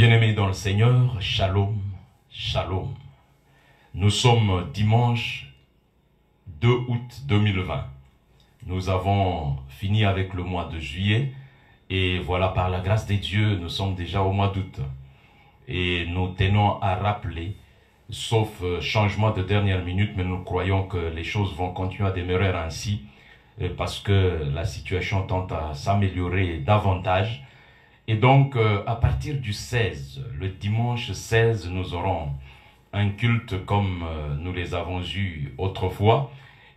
Bien-aimés dans le Seigneur, shalom, shalom. Nous sommes dimanche 2 août 2020. Nous avons fini avec le mois de juillet et voilà, par la grâce de Dieu, nous sommes déjà au mois d'août. Et nous tenons à rappeler, sauf changement de dernière minute, mais nous croyons que les choses vont continuer à demeurer ainsi parce que la situation tente à s'améliorer davantage. Et donc, à partir du 16, le dimanche 16, nous aurons un culte comme nous les avons eus autrefois.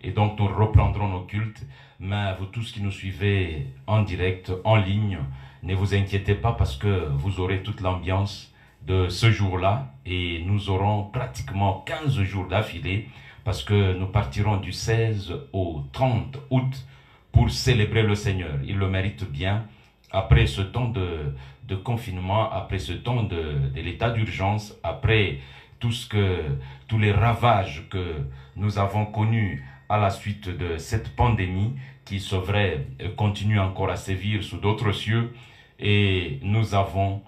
Et donc, nous reprendrons nos cultes. Mais vous tous qui nous suivez en direct, en ligne, ne vous inquiétez pas parce que vous aurez toute l'ambiance de ce jour-là. Et nous aurons pratiquement 15 jours d'affilée parce que nous partirons du 16 au 30 août pour célébrer le Seigneur. Il le mérite bien. Après ce temps de confinement, après ce temps de l'état d'urgence, après tous les ravages que nous avons connus à la suite de cette pandémie qui sauverait, continue encore à sévir sous d'autres cieux, et nous avons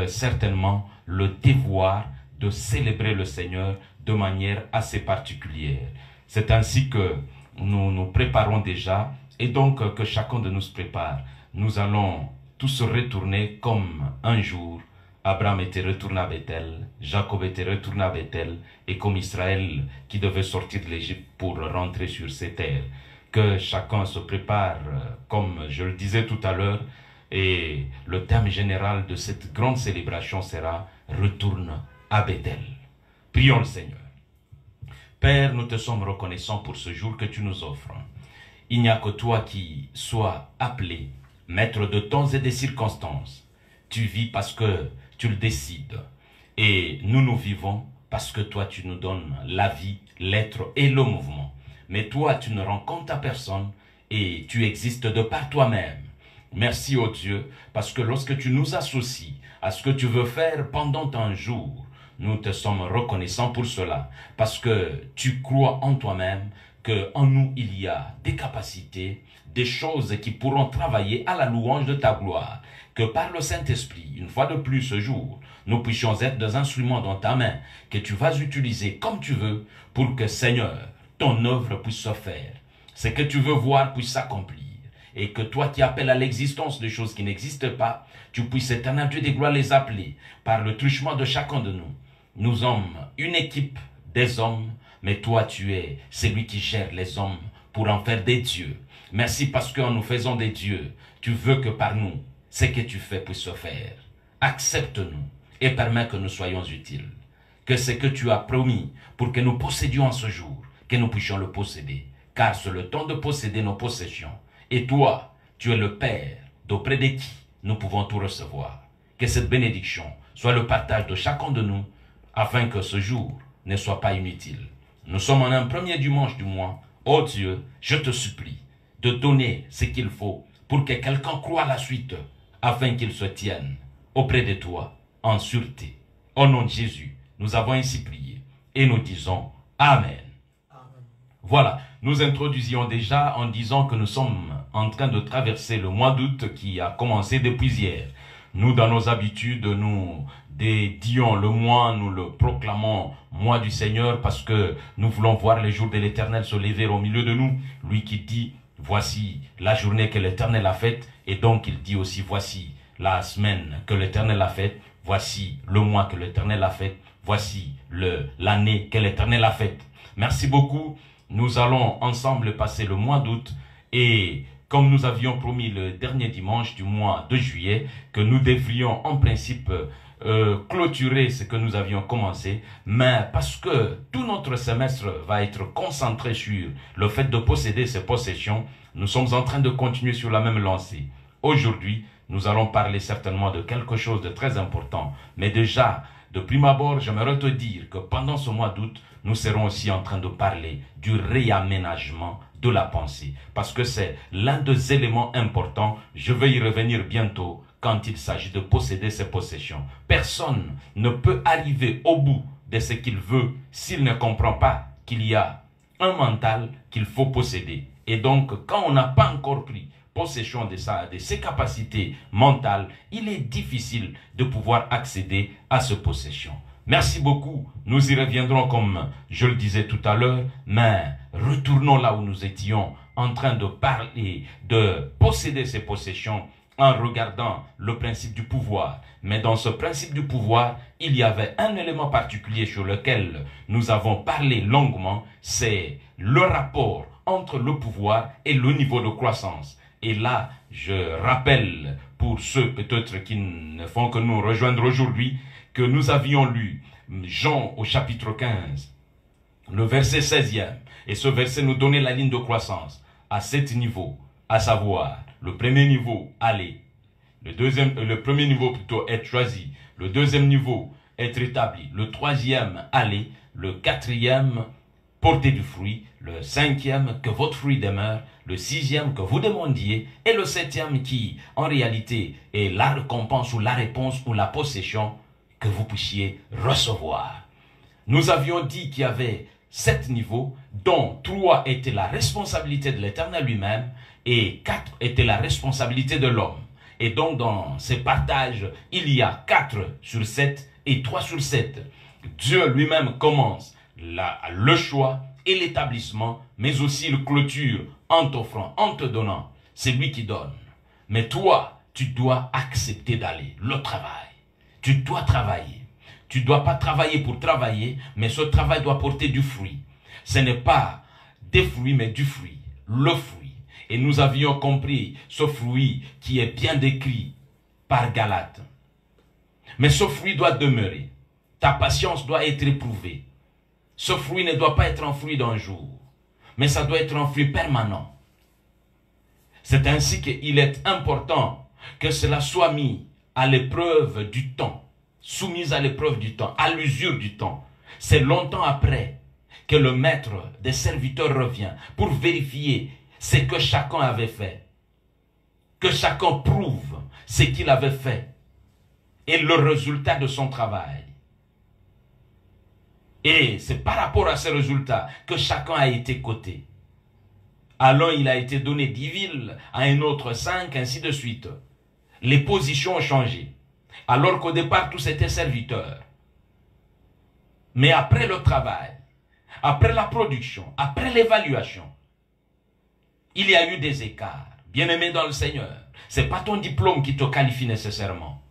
certainement le devoir de célébrer le Seigneur de manière assez particulière. C'est ainsi que nous nous préparons déjà, et donc que chacun de nous se prépare. Nous allons tous retourner comme un jour Abraham était retourné à Bethel, Jacob était retourné à Bethel, et comme Israël qui devait sortir de l'Égypte pour rentrer sur ses terres. Que chacun se prépare, comme je le disais tout à l'heure, et le thème général de cette grande célébration sera « Retourne à Bethel ». Prions le Seigneur. Père, nous te sommes reconnaissants pour ce jour que tu nous offres. Il n'y a que toi qui sois appelé, maître de temps et des circonstances. Tu vis parce que tu le décides. Et nous vivons parce que toi tu nous donnes la vie, l'être et le mouvement. Mais toi tu ne rends compte à personne et tu existes de par toi-même. Merci ô Dieu, parce que lorsque tu nous associes à ce que tu veux faire pendant un jour, nous te sommes reconnaissants pour cela. Parce que tu crois en toi-même, qu'en nous il y a des capacités, des choses qui pourront travailler à la louange de ta gloire. Que par le Saint-Esprit, une fois de plus ce jour, nous puissions être des instruments dans ta main, que tu vas utiliser comme tu veux, pour que, Seigneur, ton œuvre puisse se faire. Ce que tu veux voir puisse s'accomplir. Et que toi qui appelles à l'existence de choses qui n'existent pas, tu puisses, éternel Dieu des gloires, les appeler par le truchement de chacun de nous. Nous sommes une équipe des hommes, mais toi tu es celui qui gère les hommes pour en faire des dieux. Merci parce qu'en nous faisant des dieux, tu veux que par nous, ce que tu fais puisse se faire. Accepte-nous et permets que nous soyons utiles. Que ce que tu as promis pour que nous possédions en ce jour, que nous puissions le posséder. Car c'est le temps de posséder nos possessions. Et toi, tu es le Père d'auprès de qui nous pouvons tout recevoir. Que cette bénédiction soit le partage de chacun de nous, afin que ce jour ne soit pas inutile. Nous sommes en un premier dimanche du mois. Oh Dieu, je te supplie de donner ce qu'il faut pour que quelqu'un croie à la suite, afin qu'il se tienne auprès de toi en sûreté. Au nom de Jésus, nous avons ainsi prié et nous disons Amen. Amen. Voilà, nous introduisions déjà en disant que nous sommes en train de traverser le mois d'août qui a commencé depuis hier. Nous, dans nos habitudes, nous dédions le mois, nous le proclamons mois du Seigneur parce que nous voulons voir les jours de l'Éternel se lever au milieu de nous. Lui qui dit, voici la journée que l'Éternel a faite, et donc il dit aussi, voici la semaine que l'Éternel a faite, voici le mois que l'Éternel a fait, voici l'année que l'Éternel a faite. Merci beaucoup. Nous allons ensemble passer le mois d'août et comme nous avions promis le dernier dimanche du mois de juillet, que nous devrions en principe clôturer ce que nous avions commencé, mais parce que tout notre semestre va être concentré sur le fait de posséder ces possessions, nous sommes en train de continuer sur la même lancée. Aujourd'hui, nous allons parler certainement de quelque chose de très important, mais déjà, de prime abord, j'aimerais te dire que pendant ce mois d'août, nous serons aussi en train de parler du réaménagement de la pensée, parce que c'est l'un des éléments importants. Je vais y revenir bientôt quand il s'agit de posséder ses possessions. Personne ne peut arriver au bout de ce qu'il veut s'il ne comprend pas qu'il y a un mental qu'il faut posséder. Et donc, quand on n'a pas encore pris possession de ses capacités mentales, il est difficile de pouvoir accéder à cette possession. Merci beaucoup. Nous y reviendrons comme je le disais tout à l'heure, mais retournons là où nous étions en train de parler, de posséder ces possessions en regardant le principe du pouvoir. Mais dans ce principe du pouvoir, il y avait un élément particulier sur lequel nous avons parlé longuement, c'est le rapport entre le pouvoir et le niveau de croissance. Et là, je rappelle pour ceux peut-être qui ne font que nous rejoindre aujourd'hui, que nous avions lu Jean au chapitre 15, le verset 16e, et ce verset nous donnait la ligne de croissance à 7 niveaux, à savoir, le premier niveau, aller. Le premier niveau plutôt, être choisi. Le deuxième niveau, être établi. Le troisième, aller. Le quatrième, porter du fruit. Le cinquième, que votre fruit demeure. Le sixième, que vous demandiez. Et le septième, qui, en réalité, est la récompense ou la réponse ou la possession que vous puissiez recevoir. Nous avions dit qu'il y avait 7 niveaux, dont 3 étaient la responsabilité de l'Éternel lui-même et 4 étaient la responsabilité de l'homme. Et donc dans ces partages, il y a 4 sur 7 et 3 sur 7. Dieu lui-même commence le choix et l'établissement, mais aussi le clôture en t'offrant, en te donnant. C'est lui qui donne. Mais toi, tu dois accepter d'aller, le travail. Tu dois travailler. Tu ne dois pas travailler pour travailler, mais ce travail doit porter du fruit. Ce n'est pas des fruits, mais du fruit. Le fruit. Et nous avions compris ce fruit qui est bien décrit par Galate. Mais ce fruit doit demeurer. Ta patience doit être éprouvée. Ce fruit ne doit pas être un fruit d'un jour, mais ça doit être un fruit permanent. C'est ainsi qu'il est important que cela soit mis à l'épreuve du temps, soumise à l'épreuve du temps, à l'usure du temps. C'est longtemps après que le maître des serviteurs revient pour vérifier ce que chacun avait fait. Que chacun prouve ce qu'il avait fait et le résultat de son travail. Et c'est par rapport à ces résultats que chacun a été coté. À l'un, il a été donné 10 villes, à un autre 5, ainsi de suite. Les positions ont changé. Alors qu'au départ, tous étaient serviteurs. Mais après le travail, après la production, après l'évaluation, il y a eu des écarts. Bien-aimé dans le Seigneur, ce n'est pas ton diplôme qui te qualifie nécessairement.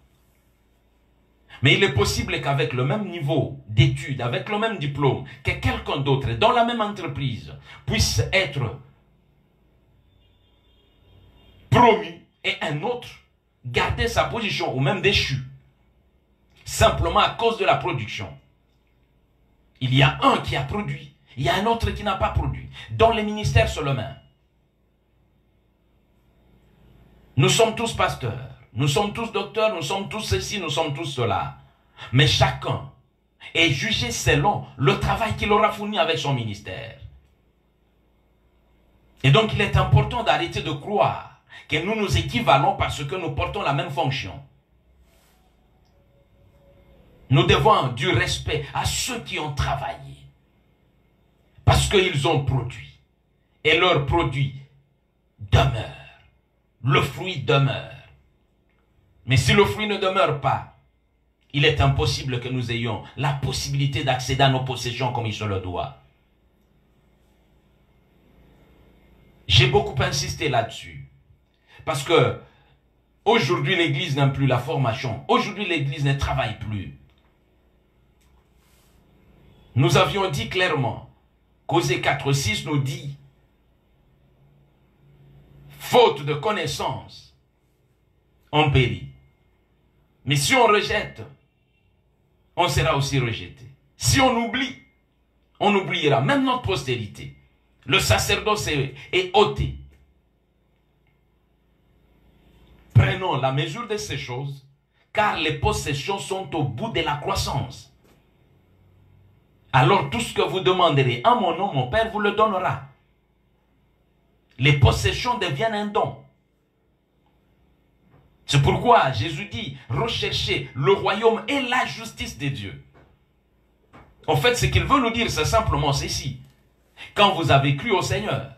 Mais il est possible qu'avec le même niveau d'études, avec le même diplôme, que quelqu'un d'autre dans la même entreprise puisse être promu et un autre garder sa position ou même déchu. Simplement à cause de la production. Il y a un qui a produit, il y a un autre qui n'a pas produit. Dans les ministères, c'est le même. Nous sommes tous pasteurs, nous sommes tous docteurs, nous sommes tous ceci, nous sommes tous cela. Mais chacun est jugé selon le travail qu'il aura fourni avec son ministère. Et donc il est important d'arrêter de croire que nous nous équivalons parce que nous portons la même fonction. Nous devons du respect à ceux qui ont travaillé. Parce qu'ils ont produit. Et leur produit demeure. Le fruit demeure. Mais si le fruit ne demeure pas, il est impossible que nous ayons la possibilité d'accéder à nos possessions comme il se le doit. J'ai beaucoup insisté là-dessus. Parce que aujourd'hui, l'Église n'aime plus la formation. Aujourd'hui, l'Église ne travaille plus. Nous avions dit clairement, Causé 4.6 nous dit, faute de connaissance, on périt. Mais si on rejette, on sera aussi rejeté. Si on oublie, on oubliera même notre postérité. Le sacerdoce est ôté. Prenons la mesure de ces choses, car les possessions sont au bout de la croissance. Alors tout ce que vous demanderez à mon nom, mon Père vous le donnera. Les possessions deviennent un don. C'est pourquoi Jésus dit, recherchez le royaume et la justice de Dieu. En fait, ce qu'il veut nous dire, c'est simplement ceci. Quand vous avez cru au Seigneur,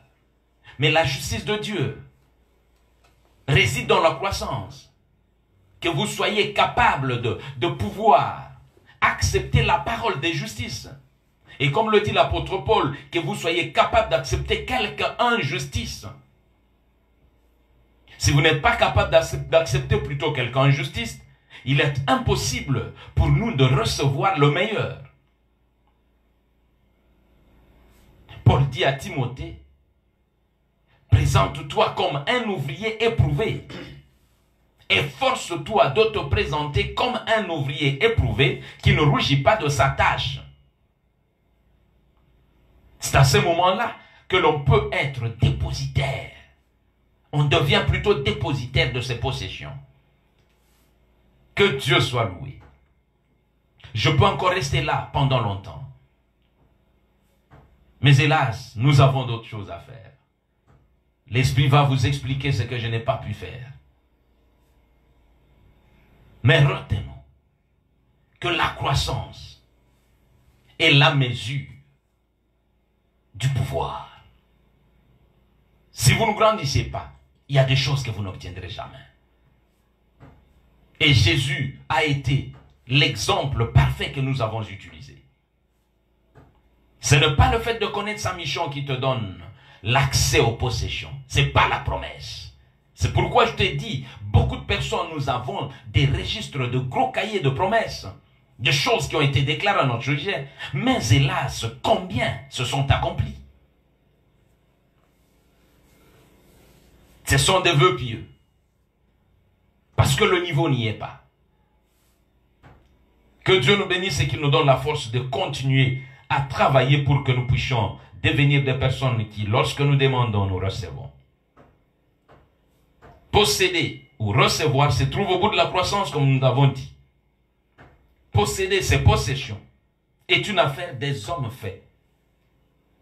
mais la justice de Dieu, réside dans la croissance. Que vous soyez capable de pouvoir accepter la parole de justice. Et comme le dit l'apôtre Paul, que vous soyez capable d'accepter quelqu'un en justice. Si vous n'êtes pas capable d'accepter plutôt quelqu'un en justice, il est impossible pour nous de recevoir le meilleur. Paul dit à Timothée, présente-toi comme un ouvrier éprouvé. Efforce-toi de te présenter comme un ouvrier éprouvé qui ne rougit pas de sa tâche. C'est à ce moment-là que l'on peut être dépositaire. On devient plutôt dépositaire de ses possessions. Que Dieu soit loué. Je peux encore rester là pendant longtemps. Mais hélas, nous avons d'autres choses à faire. L'Esprit va vous expliquer ce que je n'ai pas pu faire. Mais retenons que la croissance est la mesure du pouvoir. Si vous ne grandissez pas, il y a des choses que vous n'obtiendrez jamais. Et Jésus a été l'exemple parfait que nous avons utilisé. Ce n'est pas le fait de connaître sa mission qui te donne l'accès aux possessions. Ce n'est pas la promesse. C'est pourquoi je te dis, beaucoup de personnes, nous avons des registres de gros cahiers de promesses, des choses qui ont été déclarées à notre sujet, mais hélas, combien se sont accomplies? Ce sont des vœux pieux, parce que le niveau n'y est pas. Que Dieu nous bénisse et qu'il nous donne la force de continuer à travailler pour que nous puissions devenir des personnes qui, lorsque nous demandons, nous recevons. Posséder ou recevoir se trouve au bout de la croissance, comme nous l'avons dit. Posséder ses possessions est une affaire des hommes faits,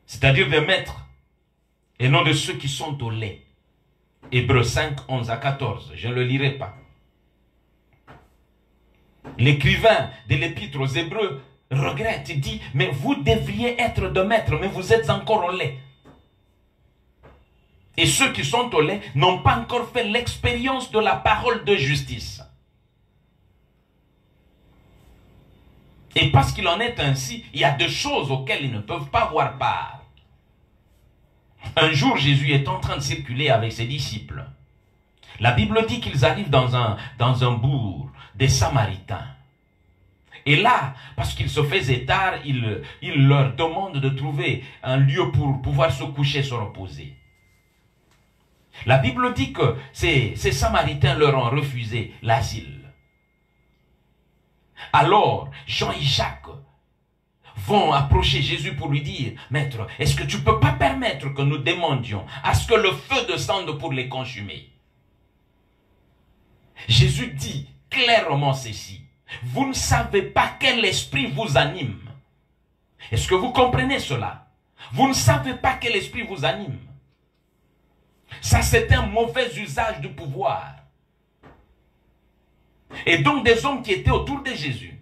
c'est-à-dire des maîtres, et non de ceux qui sont au lait. Hébreux 5, 11 à 14, je ne le lirai pas. L'écrivain de l'épître aux Hébreux regrette, il dit, mais vous devriez être de maîtres, mais vous êtes encore au lait. Et ceux qui sont au lait n'ont pas encore fait l'expérience de la parole de justice. Et parce qu'il en est ainsi, il y a des choses auxquelles ils ne peuvent pas avoir part. Un jour, Jésus est en train de circuler avec ses disciples. La Bible dit qu'ils arrivent dans un bourg des Samaritains. Et là, parce qu'il se faisait tard, il leur demande de trouver un lieu pour pouvoir se coucher, se reposer. La Bible dit que ces Samaritains leur ont refusé l'asile. Alors, Jean et Jacques vont approcher Jésus pour lui dire, « Maître, est-ce que tu ne peux pas permettre que nous demandions à ce que le feu descende pour les consumer ?» Jésus dit clairement ceci, « Vous ne savez pas quel esprit vous anime. » Est-ce que vous comprenez cela? Vous ne savez pas quel esprit vous anime. Ça, c'est un mauvais usage du pouvoir. Et donc, des hommes qui étaient autour de Jésus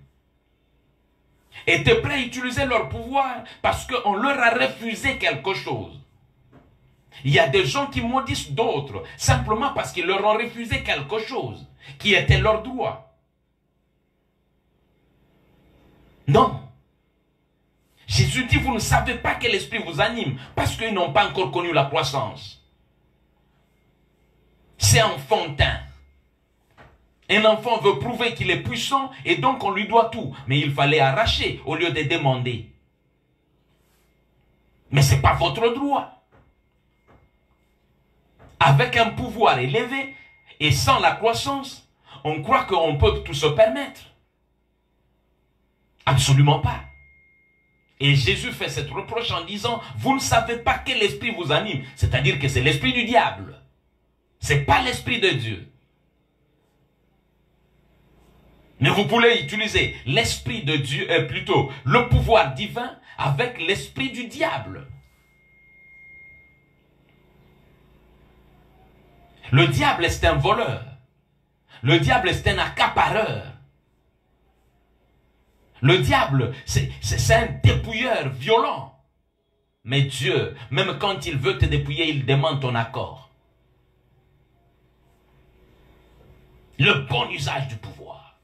étaient prêts à utiliser leur pouvoir parce qu'on leur a refusé quelque chose. Il y a des gens qui maudissent d'autres simplement parce qu'ils leur ont refusé quelque chose qui était leur droit. Non. Jésus dit, vous ne savez pas quel esprit vous anime parce qu'ils n'ont pas encore connu la croissance. C'est enfantin. Un enfant veut prouver qu'il est puissant et donc on lui doit tout. Mais il fallait arracher au lieu de demander. Mais ce n'est pas votre droit. Avec un pouvoir élevé et sans la croissance, on croit qu'on peut tout se permettre. Absolument pas. Et Jésus fait cette reproche en disant, vous ne savez pas quel esprit vous anime. C'est-à-dire que c'est l'esprit du diable. Ce n'est pas l'esprit de Dieu. Mais vous pouvez utiliser l'esprit de Dieu, plutôt le pouvoir divin avec l'esprit du diable. Le diable est un voleur. Le diable est un accapareur. Le diable, c'est un dépouilleur violent. Mais Dieu, même quand il veut te dépouiller, il demande ton accord. usage du pouvoir.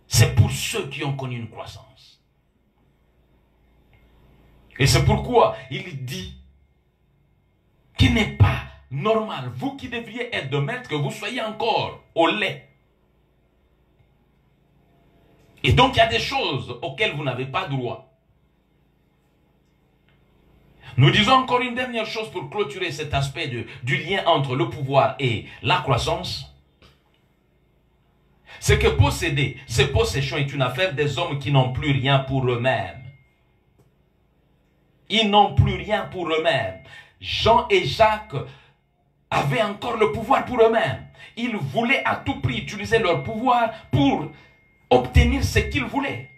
C'est pour ceux qui ont connu une croissance. Et c'est pourquoi il dit qu'il n'est pas normal, vous qui devriez être de maître, que vous soyez encore au lait. Et donc il y a des choses auxquelles vous n'avez pas droit. Nous disons encore une dernière chose pour clôturer cet aspect du lien entre le pouvoir et la croissance. C'est que posséder ces possessions est une affaire des hommes qui n'ont plus rien pour eux-mêmes. Ils n'ont plus rien pour eux-mêmes. Jean et Jacques avaient encore le pouvoir pour eux-mêmes. Ils voulaient à tout prix utiliser leur pouvoir pour obtenir ce qu'ils voulaient.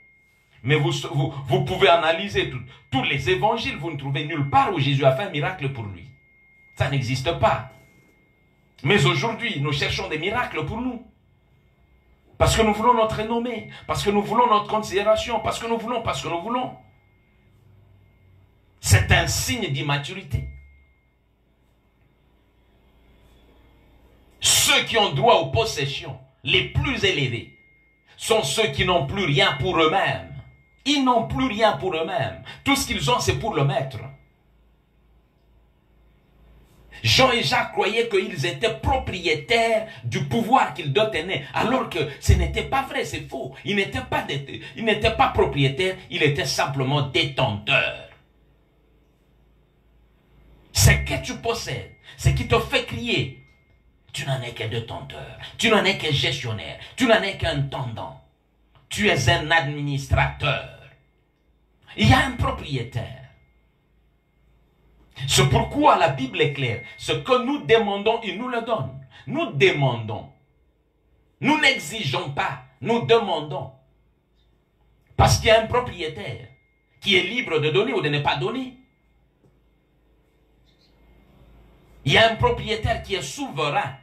Mais vous pouvez analyser tous les évangiles, vous ne trouvez nulle part où Jésus a fait un miracle pour lui. Ça n'existe pas. Mais aujourd'hui, nous cherchons des miracles pour nous. Parce que nous voulons notre renommée, parce que nous voulons notre considération, parce que nous voulons. C'est un signe d'immaturité. Ceux qui ont droit aux possessions les plus élevées sont ceux qui n'ont plus rien pour eux-mêmes. Ils n'ont plus rien pour eux-mêmes. Tout ce qu'ils ont, c'est pour le maître. Jean et Jacques croyaient qu'ils étaient propriétaires du pouvoir qu'ils détenaient, alors que ce n'était pas vrai, c'est faux. Ils n'étaient pas propriétaires, ils étaient simplement détenteurs. Ce que tu possèdes, ce qui te fait crier, tu n'en es que détenteur, tu n'en es que gestionnaire, tu n'en es qu'intendant. Tu es un administrateur. Il y a un propriétaire. C'est pourquoi la Bible est claire. Ce que nous demandons, il nous le donne. Nous demandons. Nous n'exigeons pas. Nous demandons. Parce qu'il y a un propriétaire qui est libre de donner ou de ne pas donner. Il y a un propriétaire qui est souverain.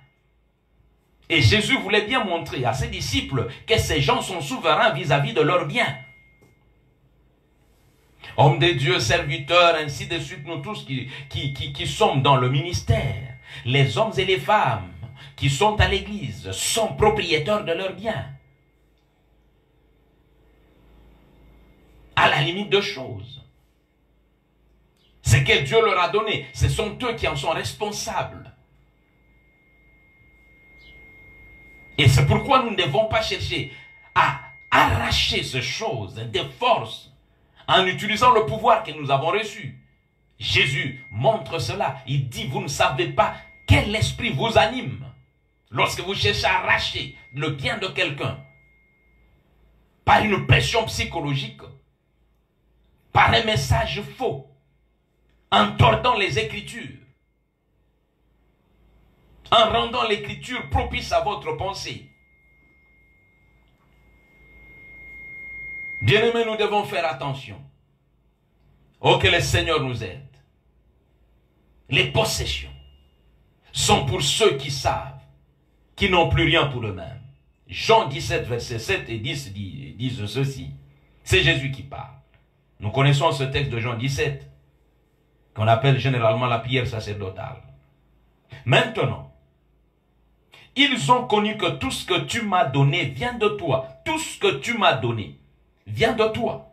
Et Jésus voulait bien montrer à ses disciples que ces gens sont souverains vis-à-vis de leurs biens. Hommes de Dieu, serviteurs, ainsi de suite, nous tous qui sommes dans le ministère, les hommes et les femmes qui sont à l'église sont propriétaires de leurs biens. À la limite de choses. Ce que Dieu leur a donné, ce sont eux qui en sont responsables. Et c'est pourquoi nous ne devons pas chercher à arracher ces choses des forces en utilisant le pouvoir que nous avons reçu. Jésus montre cela. Il dit, vous ne savez pas quel esprit vous anime lorsque vous cherchez à arracher le bien de quelqu'un par une pression psychologique, par un message faux, en tordant les Écritures, en rendant l'écriture propice à votre pensée. Bien-aimés, nous devons faire attention. Oh, que le Seigneur nous aide. Les possessions sont pour ceux qui savent, qui n'ont plus rien pour eux-mêmes. Jean 17, versets 7 et 10 disent ceci. C'est Jésus qui parle. Nous connaissons ce texte de Jean 17, qu'on appelle généralement la prière sacerdotale. Maintenant, ils ont connu que tout ce que tu m'as donné vient de toi. Tout ce que tu m'as donné vient de toi.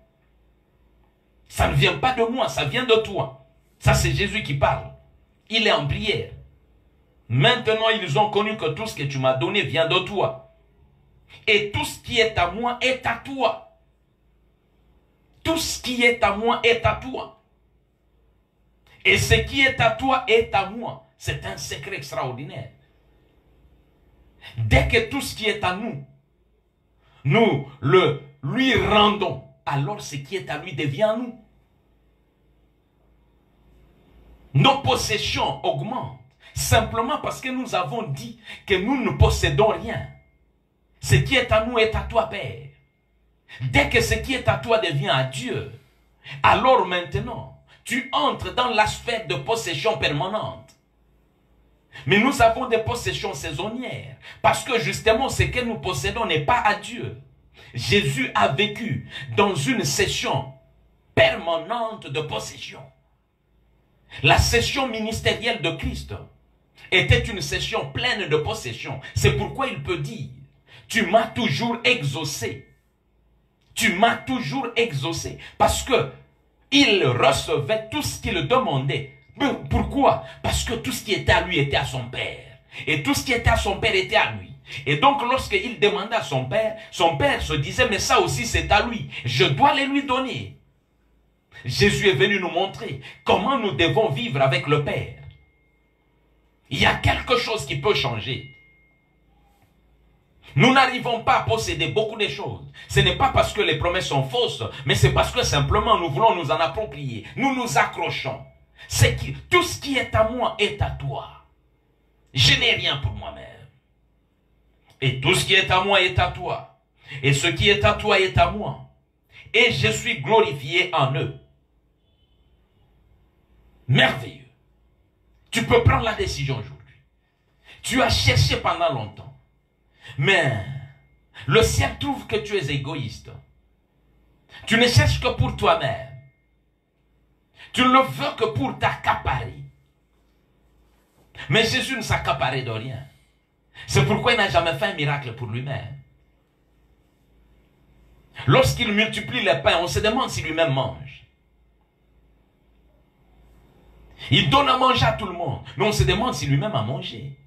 Ça ne vient pas de moi, ça vient de toi. Ça, c'est Jésus qui parle. Il est en prière. Maintenant, ils ont connu que tout ce que tu m'as donné vient de toi. Et tout ce qui est à moi est à toi. Tout ce qui est à moi est à toi. Et ce qui est à toi est à moi. C'est un secret extraordinaire. Dès que tout ce qui est à nous, nous le lui rendons, alors ce qui est à lui devient à nous. Nos possessions augmentent simplement parce que nous avons dit que nous ne possédons rien. Ce qui est à nous est à toi, Père. Dès que ce qui est à toi devient à Dieu, alors maintenant, tu entres dans la sphère de possession permanente. Mais nous avons des possessions saisonnières, parce que justement ce que nous possédons n'est pas à Dieu. Jésus a vécu dans une session permanente de possession. La session ministérielle de Christ était une session pleine de possession. C'est pourquoi il peut dire, tu m'as toujours exaucé. Tu m'as toujours exaucé. Parce que il recevait tout ce qu'il demandait. Mais pourquoi? Parce que tout ce qui était à lui était à son père. Et tout ce qui était à son père était à lui. Et donc lorsqu'il demandait à son père se disait, mais ça aussi c'est à lui. Je dois les lui donner. Jésus est venu nous montrer comment nous devons vivre avec le Père. Il y a quelque chose qui peut changer. Nous n'arrivons pas à posséder beaucoup de choses. Ce n'est pas parce que les promesses sont fausses, mais c'est parce que simplement nous voulons nous en approprier. Nous nous accrochons. Tout ce qui est à moi est à toi. Je n'ai rien pour moi-même. Et tout ce qui est à moi est à toi. Et ce qui est à toi est à moi. Et je suis glorifié en eux. Merveilleux. Tu peux prendre la décision aujourd'hui. Tu as cherché pendant longtemps. Mais le ciel trouve que tu es égoïste. Tu ne cherches que pour toi-même. Tu ne le veux que pour t'accaparer. Mais Jésus ne s'accaparait de rien. C'est pourquoi il n'a jamais fait un miracle pour lui-même. Lorsqu'il multiplie les pains, on se demande si lui-même mange. Il donne à manger à tout le monde, mais on se demande si lui-même a mangé.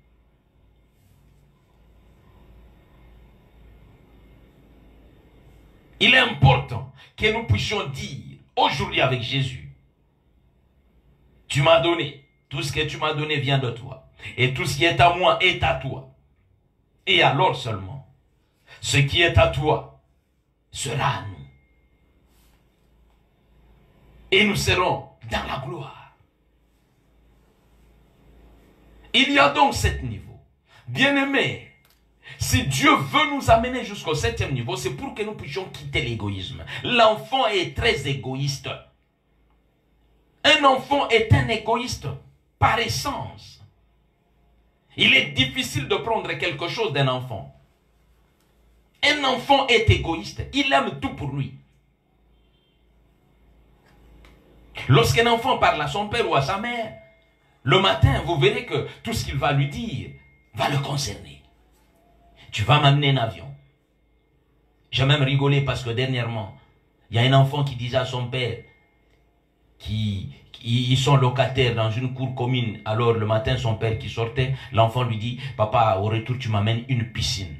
Il est important que nous puissions dire aujourd'hui avec Jésus, tu m'as donné, tout ce que tu m'as donné vient de toi, et tout ce qui est à moi est à toi. Et alors seulement, ce qui est à toi sera à nous. Et nous serons dans la gloire. Il y a donc 7 niveaux. Bien-aimés, si Dieu veut nous amener jusqu'au 7e niveau, c'est pour que nous puissions quitter l'égoïsme. L'enfant est très égoïste. Un enfant est un égoïste par essence. Il est difficile de prendre quelque chose d'un enfant. Un enfant est égoïste. Il aime tout pour lui. Lorsqu'un enfant parle à son père ou à sa mère, le matin, vous verrez que tout ce qu'il va lui dire va le concerner. Tu vas m'amener un avion. J'ai même rigolé parce que dernièrement, il y a un enfant qui disait à son père qu'ils sont locataires dans une cour commune. Alors le matin, son père qui sortait, l'enfant lui dit, papa, au retour, tu m'amènes une piscine.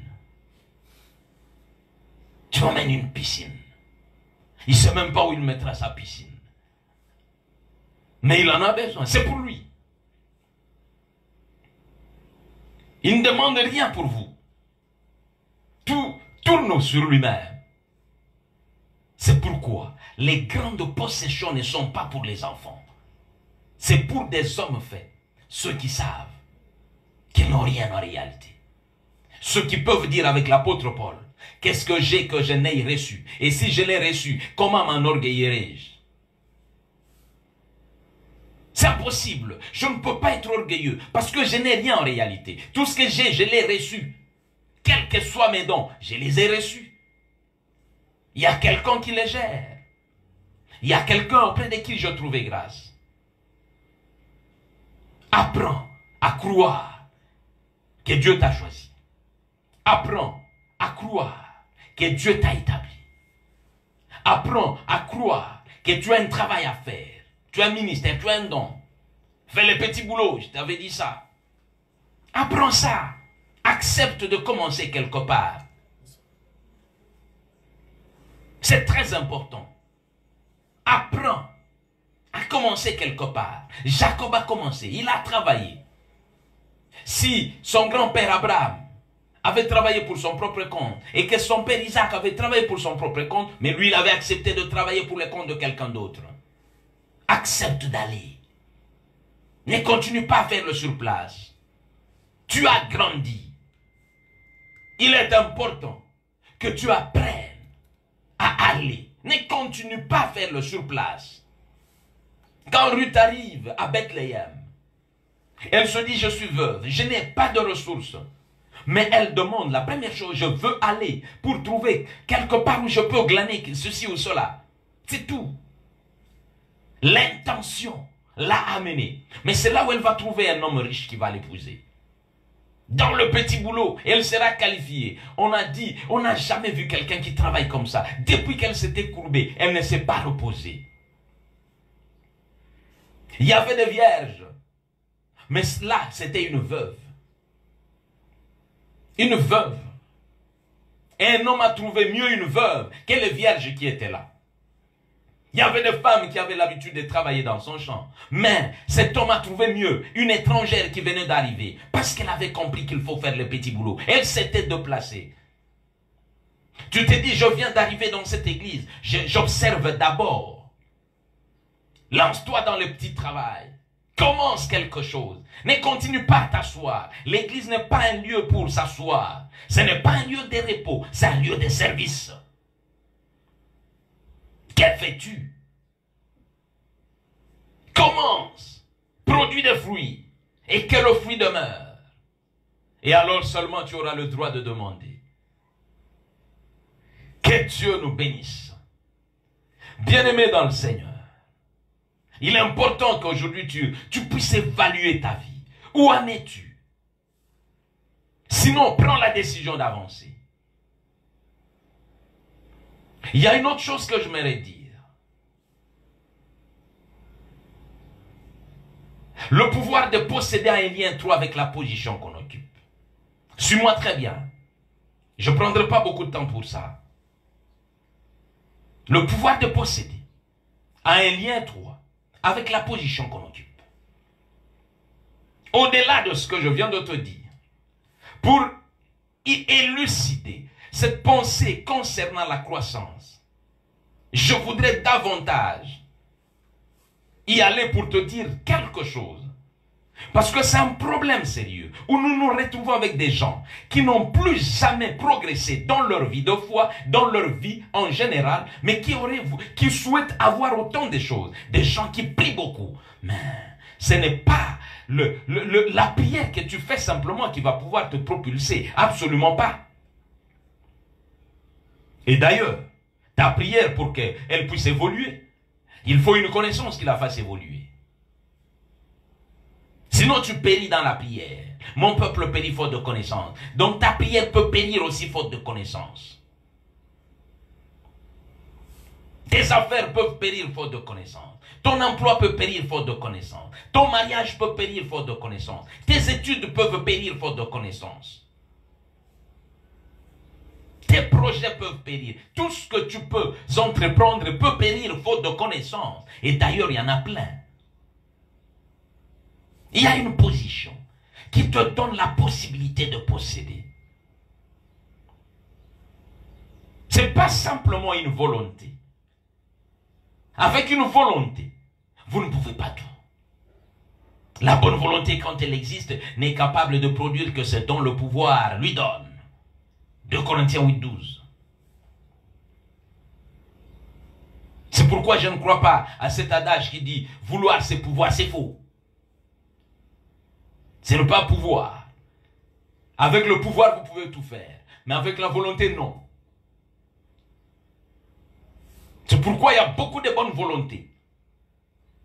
Tu m'amènes une piscine. Il ne sait même pas où il mettra sa piscine. Mais il en a besoin, c'est pour lui. Il ne demande rien pour vous. Tout tourne sur lui-même. C'est pourquoi les grandes possessions ne sont pas pour les enfants. C'est pour des hommes faits, ceux qui savent qu'ils n'ont rien en réalité. Ceux qui peuvent dire avec l'apôtre Paul, qu'est-ce que j'ai que je n'ai reçu? Et si je l'ai reçu, comment m'enorgueillirai-je? C'est impossible. Je ne peux pas être orgueilleux parce que je n'ai rien en réalité. Tout ce que j'ai, je l'ai reçu. Quels que soient mes dons, je les ai reçus. Il y a quelqu'un qui les gère. Il y a quelqu'un auprès de qui je trouvais grâce. Apprends à croire que Dieu t'a choisi. Apprends à croire que Dieu t'a établi. Apprends à croire que tu as un travail à faire. Tu as un ministère, tu as un don. Fais les petits boulots, je t'avais dit ça. Apprends ça. Accepte de commencer quelque part. C'est très important. Apprends à commencer quelque part. Jacob a commencé, il a travaillé. Si son grand-père Abraham avait travaillé pour son propre compte et que son père Isaac avait travaillé pour son propre compte, mais lui il avait accepté de travailler pour le compte de quelqu'un d'autre. Accepte d'aller. Ne continue pas à faire le surplace. Tu as grandi. Il est important que tu apprennes à aller. Ne continue pas à faire le surplace. Quand Ruth arrive à Bethléem, elle se dit, je suis veuve, je n'ai pas de ressources. Mais elle demande, la première chose, je veux aller pour trouver quelque part où je peux glaner ceci ou cela. C'est tout. L'intention, l'a amenée. Mais c'est là où elle va trouver un homme riche qui va l'épouser. Dans le petit boulot, elle sera qualifiée. On a dit, on n'a jamais vu quelqu'un qui travaille comme ça. Depuis qu'elle s'était courbée, elle ne s'est pas reposée. Il y avait des vierges. Mais là, c'était une veuve. Une veuve. Et un homme a trouvé mieux une veuve que les vierges qui étaient là. Il y avait des femmes qui avaient l'habitude de travailler dans son champ. Mais cet homme a trouvé mieux une étrangère qui venait d'arriver. Parce qu'elle avait compris qu'il faut faire le petit boulot. Elle s'était déplacée. Tu te dis, je viens d'arriver dans cette église. J'observe d'abord. Lance-toi dans le petit travail. Commence quelque chose. Ne continue pas à t'asseoir. L'église n'est pas un lieu pour s'asseoir. Ce n'est pas un lieu de repos. C'est un lieu de service. Que fais-tu? Commence. Produis des fruits. Et que le fruit demeure. Et alors seulement tu auras le droit de demander. Que Dieu nous bénisse. Bien-aimé dans le Seigneur. Il est important qu'aujourd'hui tu puisses évaluer ta vie. Où en es-tu? Sinon, prends la décision d'avancer. Il y a une autre chose que je m'aimerais dire. Le pouvoir de posséder a un lien trop avec la position qu'on occupe. Suis-moi très bien. Je ne prendrai pas beaucoup de temps pour ça. Le pouvoir de posséder a un lien trop avec la position qu'on occupe. Au-delà de ce que je viens de te dire, pour y élucider cette pensée concernant la croissance, je voudrais davantage y aller pour te dire quelque chose. Parce que c'est un problème sérieux où nous nous retrouvons avec des gens qui n'ont plus jamais progressé dans leur vie de foi, dans leur vie en général, mais qui souhaitent avoir autant de choses. Des gens qui prient beaucoup. Mais ce n'est pas la prière que tu fais simplement qui va pouvoir te propulser. Absolument pas. Et d'ailleurs, ta prière pour qu'elle puisse évoluer, il faut une connaissance qui la fasse évoluer. Sinon tu péris dans la prière. Mon peuple périt faute de connaissance. Donc ta prière peut périr aussi faute de connaissance. Tes affaires peuvent périr faute de connaissance. Ton emploi peut périr faute de connaissance. Ton mariage peut périr faute de connaissance. Tes études peuvent périr faute de connaissance. Tes projets peuvent périr. Tout ce que tu peux entreprendre peut périr faute de connaissance. Et d'ailleurs, il y en a plein. Il y a une position qui te donne la possibilité de posséder. Ce n'est pas simplement une volonté. Avec une volonté, vous ne pouvez pas tout. La bonne volonté, quand elle existe, n'est capable de produire que ce dont le pouvoir lui donne. 2 Corinthiens 8, 12. C'est pourquoi je ne crois pas à cet adage qui dit « vouloir c'est pouvoir », c'est faux. Ce n'est pas pouvoir. Avec le pouvoir, vous pouvez tout faire. Mais avec la volonté, non. C'est pourquoi il y a beaucoup de bonnes volontés.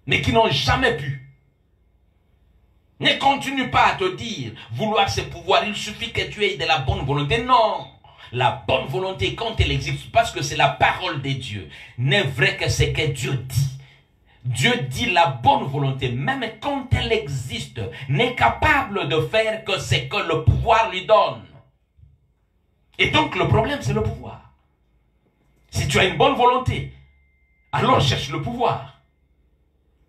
Mais qui n'ont jamais pu. Ne continue pas à te dire, vouloir c'est pouvoir, il suffit que tu aies de la bonne volonté. Non. La bonne volonté, quand elle existe, parce que c'est la parole de Dieu, n'est vrai que c'est que Dieu dit. Dieu dit la bonne volonté, même quand elle existe, n'est capable de faire que ce que le pouvoir lui donne. Et donc le problème, c'est le pouvoir. Si tu as une bonne volonté, alors cherche le pouvoir.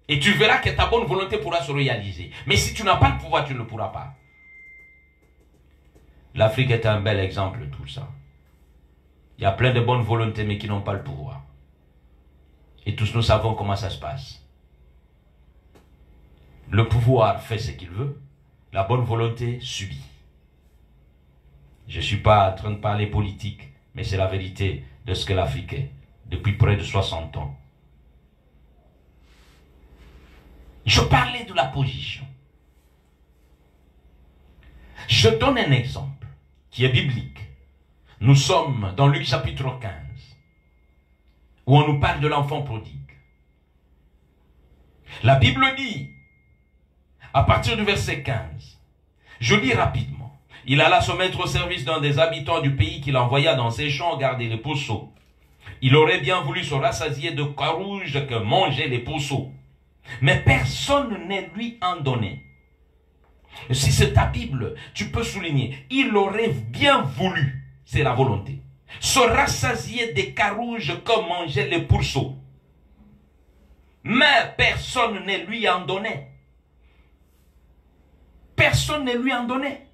Et tu verras que ta bonne volonté pourra se réaliser. Mais si tu n'as pas le pouvoir, tu ne le pourras pas. L'Afrique est un bel exemple de tout ça. Il y a plein de bonnes volontés, mais qui n'ont pas le pouvoir. Et tous nous savons comment ça se passe. Le pouvoir fait ce qu'il veut. La bonne volonté subit. Je ne suis pas en train de parler politique, mais c'est la vérité de ce que l'Afrique est depuis près de 60 ans. Je parlais de la position. Je donne un exemple qui est biblique. Nous sommes dans Luc chapitre 15, où on nous parle de l'enfant prodigue. La Bible dit, à partir du verset 15, je lis rapidement. Il alla se mettre au service d'un des habitants du pays qu'il envoya dans ses champs garder les pourceaux. Il aurait bien voulu se rassasier de carouge que mangeaient les pourceaux. Mais personne ne lui en donnait. Si c'est ta Bible, tu peux souligner, il aurait bien voulu, c'est la volonté, se rassasier des carouges comme mangeaient les pourceaux. Mais personne ne lui en donnait. Personne ne lui en donnait.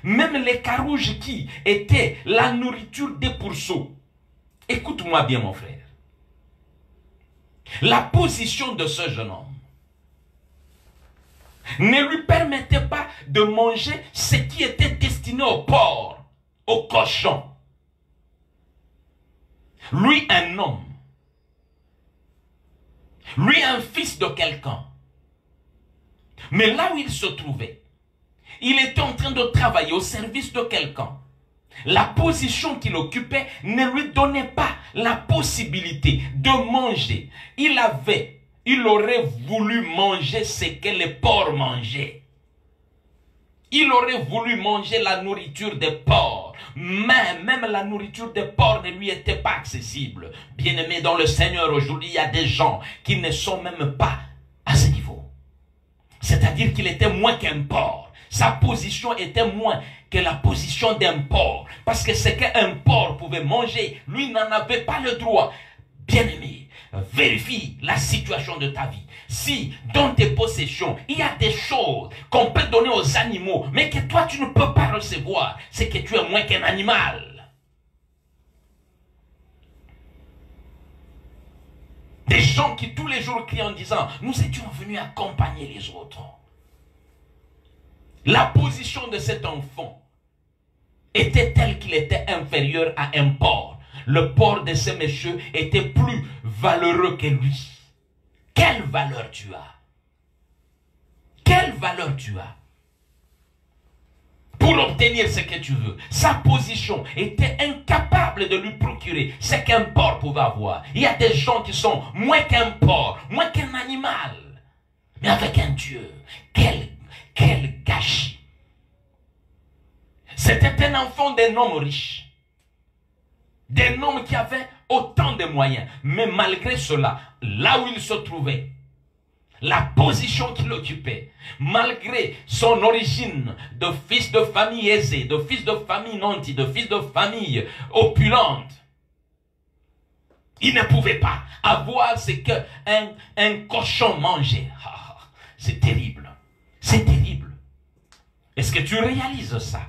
Même les carouges qui étaient la nourriture des pourceaux. Écoute-moi bien mon frère. La position de ce jeune homme ne lui permettait pas de manger ce qui était destiné au porc, au cochon. Lui, un homme. Lui, un fils de quelqu'un. Mais là où il se trouvait, il était en train de travailler au service de quelqu'un. La position qu'il occupait ne lui donnait pas la possibilité de manger. Il aurait voulu manger ce que les porcs mangeaient. Il aurait voulu manger la nourriture des porcs. Mais même la nourriture des porcs ne lui était pas accessible. Bien-aimé dans le Seigneur, aujourd'hui, il y a des gens qui ne sont même pas à ce niveau. C'est-à-dire qu'il était moins qu'un porc. Sa position était moins que la position d'un porc. Parce que ce qu'un porc pouvait manger, lui n'en avait pas le droit. Bien-aimé, vérifie la situation de ta vie. Si dans tes possessions, il y a des choses qu'on peut donner aux animaux, mais que toi tu ne peux pas recevoir, c'est que tu es moins qu'un animal. Des gens qui tous les jours crient en disant, nous étions venus accompagner les autres. La position de cet enfant était telle qu'il était inférieur à un porc. Le porc de ce monsieur était plus valeureux que lui. Quelle valeur tu as? Quelle valeur tu as? Pour obtenir ce que tu veux. Sa position était incapable de lui procurer ce qu'un porc pouvait avoir. Il y a des gens qui sont moins qu'un porc, moins qu'un animal. Mais avec un Dieu, quel gâchis. C'était un enfant d'un homme riche. D'un homme qui avait autant de moyens. Mais malgré cela, là où il se trouvait, la position qu'il occupait, malgré son origine de fils de famille aisée, de fils de famille nantie, de fils de famille opulente, il ne pouvait pas avoir ce qu'un cochon mangeait. Ah, c'est terrible. C'est terrible. Est-ce que tu réalises ça?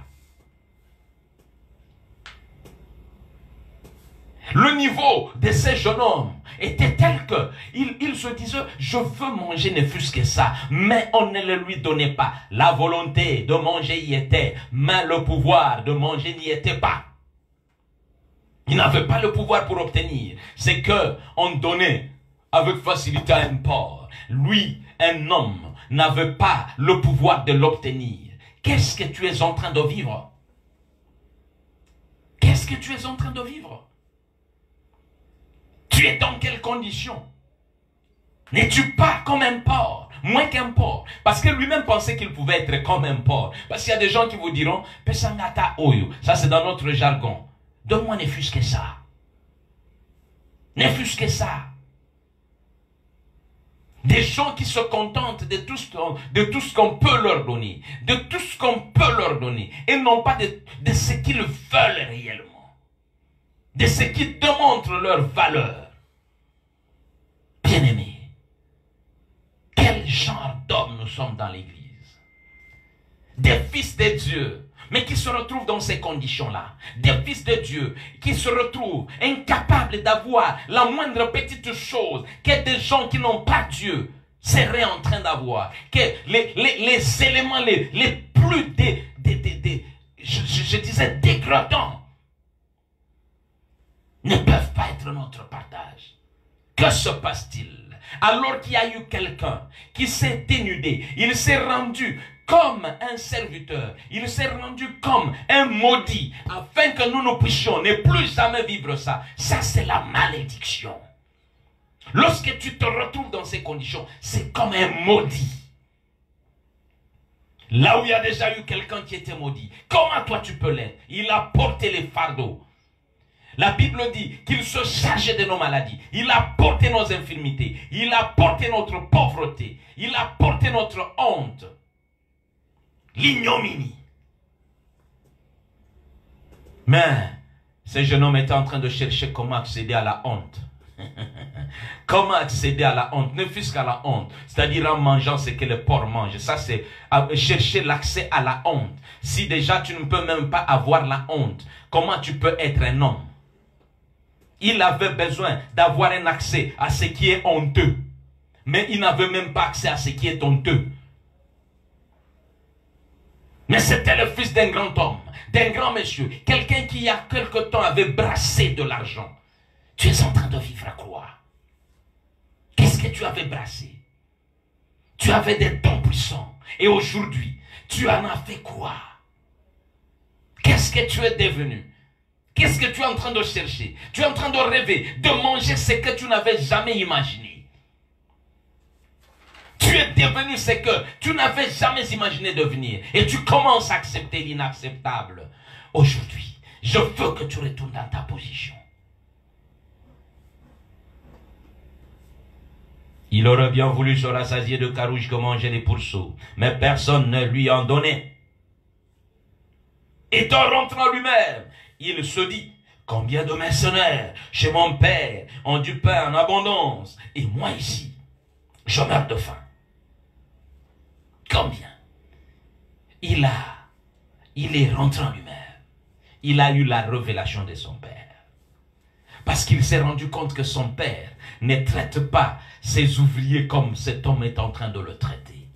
Le niveau de ce jeune homme était tel que il se disait, je veux manger ne fût-ce que ça, mais on ne le lui donnait pas. La volonté de manger y était, mais le pouvoir de manger n'y était pas. Il n'avait pas le pouvoir pour obtenir. C'est que on donnait avec facilité à un porc. Lui, un homme, n'avait pas le pouvoir de l'obtenir. Qu'est-ce que tu es en train de vivre? Qu'est-ce que tu es en train de vivre? Tu es dans quelles conditions? N'es-tu pas comme un porc? Moins qu'un porc. Parce que lui-même pensait qu'il pouvait être comme un porc. Parce qu'il y a des gens qui vous diront, Pesangata Oyo. Ça c'est dans notre jargon. Donne-moi ne fût-ce que ça. Ne fût-ce que ça. Des gens qui se contentent de tout ce qu'on peut leur donner. De tout ce qu'on peut leur donner. Et non pas de ce qu'ils veulent réellement. De ce qui démontre leur valeur. Bien-aimés, quel genre d'hommes nous sommes dans l'église? Des fils de Dieu, mais qui se retrouvent dans ces conditions-là. Des fils de Dieu qui se retrouvent incapables d'avoir la moindre petite chose que des gens qui n'ont pas Dieu seraient en train d'avoir. Que les éléments les plus je disais dégradants ne peuvent pas être notre partage. Que se passe-t-il? Alors qu'il y a eu quelqu'un qui s'est dénudé, il s'est rendu comme un serviteur, il s'est rendu comme un maudit, afin que nous ne puissions ne plus jamais vivre ça. Ça, c'est la malédiction. Lorsque tu te retrouves dans ces conditions, c'est comme un maudit. Là où il y a déjà eu quelqu'un qui était maudit, comment toi tu peux l'être? Il a porté les fardeaux. La Bible dit qu'il se chargeait de nos maladies. Il a porté nos infirmités. Il a porté notre pauvreté. Il a porté notre honte. L'ignominie. Mais ce jeune homme était en train de chercher comment accéder à la honte. Comment accéder à la honte? Ne fût-ce qu'à la honte. C'est-à-dire en mangeant ce que le porc mange. Ça, c'est chercher l'accès à la honte. Si déjà tu ne peux même pas avoir la honte, comment tu peux être un homme? Il avait besoin d'avoir un accès à ce qui est honteux. Mais il n'avait même pas accès à ce qui est honteux. Mais c'était le fils d'un grand homme, d'un grand monsieur. Quelqu'un qui il y a quelque temps avait brassé de l'argent. Tu es en train de vivre à quoi? Qu'est-ce que tu avais brassé? Tu avais des dons puissants. Et aujourd'hui, tu en as fait quoi? Qu'est-ce que tu es devenu? Qu'est-ce que tu es en train de chercher? Tu es en train de rêver, de manger ce que tu n'avais jamais imaginé. Tu es devenu ce que tu n'avais jamais imaginé devenir. Et tu commences à accepter l'inacceptable. Aujourd'hui, je veux que tu retournes dans ta position. Il aurait bien voulu se rassasier de carouge que mangeaient les pourceaux, mais personne ne lui en donnait. Et en rentrant lui-même, il se dit, combien de mercenaires chez mon père ont du pain en abondance, et moi ici, je meurs de faim. Combien? Il est rentré en lui-même. Il a eu la révélation de son père. Parce qu'il s'est rendu compte que son père ne traite pas ses ouvriers comme cet homme est en train de le traiter.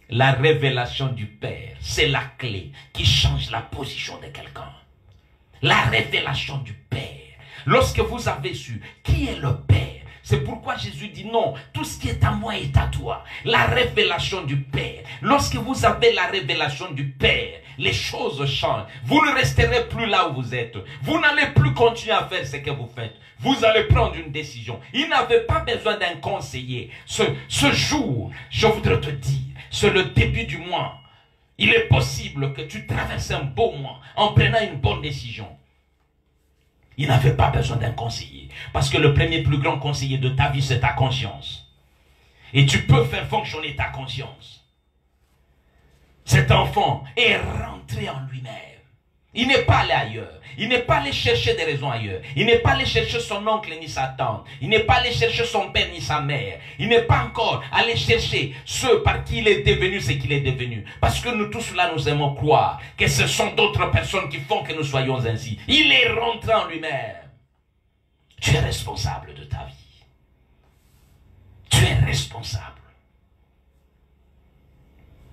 La révélation du père, c'est la clé qui change la position de quelqu'un. La révélation du père. Lorsque vous avez su qui est le père, c'est pourquoi Jésus dit non, tout ce qui est à moi est à toi. La révélation du Père. Lorsque vous avez la révélation du Père, les choses changent. Vous ne resterez plus là où vous êtes. Vous n'allez plus continuer à faire ce que vous faites. Vous allez prendre une décision. Il n'avait pas besoin d'un conseiller. Ce jour, je voudrais te dire, c'est le début du mois. Il est possible que tu traverses un beau mois en prenant une bonne décision. Il n'avait pas besoin d'un conseiller. Parce que le premier plus grand conseiller de ta vie, c'est ta conscience. Et tu peux faire fonctionner ta conscience. Cet enfant est rentré en lui-même. Il n'est pas allé ailleurs. Il n'est pas allé chercher des raisons ailleurs. Il n'est pas allé chercher son oncle ni sa tante. Il n'est pas allé chercher son père ni sa mère. Il n'est pas encore allé chercher ceux par qui il est devenu ce qu'il est devenu. Parce que nous tous là, nous aimons croire que ce sont d'autres personnes qui font que nous soyons ainsi. Il est rentré en lui-même. Tu es responsable de ta vie. Tu es responsable.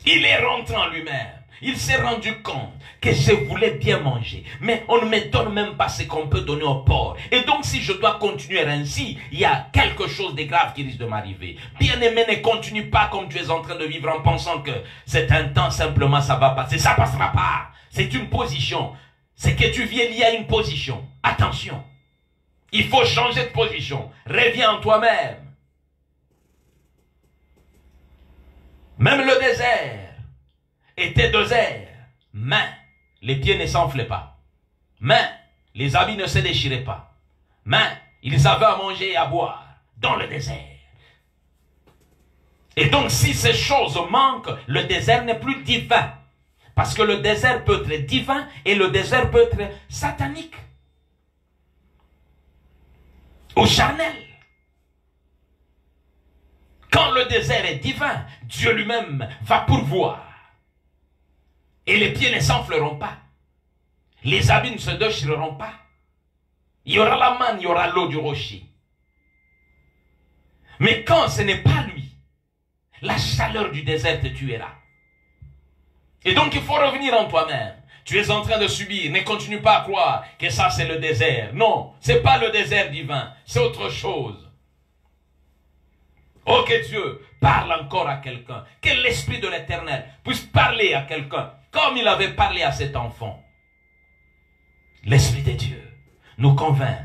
Il est rentré en lui-même. Il s'est rendu compte que je voulais bien manger. Mais on ne me donne même pas ce qu'on peut donner au porc. Et donc si je dois continuer ainsi, il y a quelque chose de grave qui risque de m'arriver. Bien-aimé, ne continue pas comme tu es en train de vivre en pensant que c'est un temps, simplement ça va passer. Ça ne passera pas. C'est une position. C'est que tu viens lié à une position. Attention. Il faut changer de position. Reviens en toi-même. Même le désert était désert, mais les pieds ne s'enflaient pas, mais les habits ne se déchiraient pas, mais ils avaient à manger et à boire dans le désert. Et donc si ces choses manquent, le désert n'est plus divin, parce que le désert peut être divin et le désert peut être satanique ou charnel. Quand le désert est divin, Dieu lui-même va pourvoir. Et les pieds ne s'enfleront pas. Les habits ne se déchireront pas. Il y aura la manne, il y aura l'eau du rocher. Mais quand ce n'est pas lui, la chaleur du désert te tuera. Et donc il faut revenir en toi-même. Tu es en train de subir, ne continue pas à croire que ça c'est le désert. Non, ce n'est pas le désert divin, c'est autre chose. Oh, que Dieu parle encore à quelqu'un. Que l'Esprit de l'Éternel puisse parler à quelqu'un comme il avait parlé à cet enfant. L'Esprit de Dieu nous convainc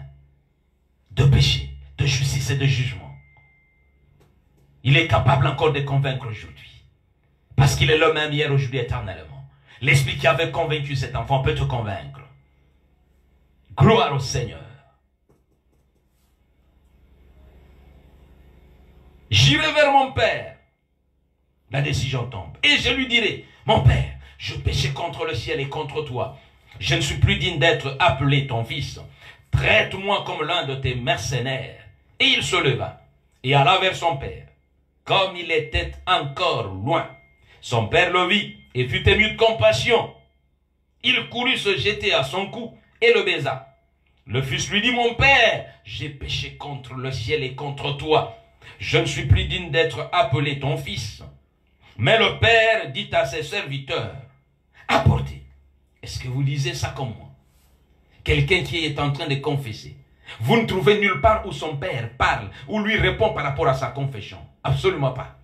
de péché, de de justice et de jugement. Il est capable encore de convaincre aujourd'hui. Parce qu'il est le même hier, aujourd'hui, éternellement. L'esprit qui avait convaincu cet enfant peut te convaincre. Gloire au Seigneur. J'irai vers mon père. La décision tombe. Et je lui dirai, mon père, je péchais contre le ciel et contre toi. Je ne suis plus digne d'être appelé ton fils. Traite-moi comme l'un de tes mercenaires. Et il se leva et alla vers son père. Comme il était encore loin, son père le vit et fut ému de compassion. Il courut se jeter à son cou et le baisa. Le fils lui dit, mon père, j'ai péché contre le ciel et contre toi. Je ne suis plus digne d'être appelé ton fils. Mais le père dit à ses serviteurs, apportez. Est-ce que vous lisez ça comme moi? Quelqu'un qui est en train de confesser. Vous ne trouvez nulle part où son père parle ou lui répond par rapport à sa confession. Absolument pas.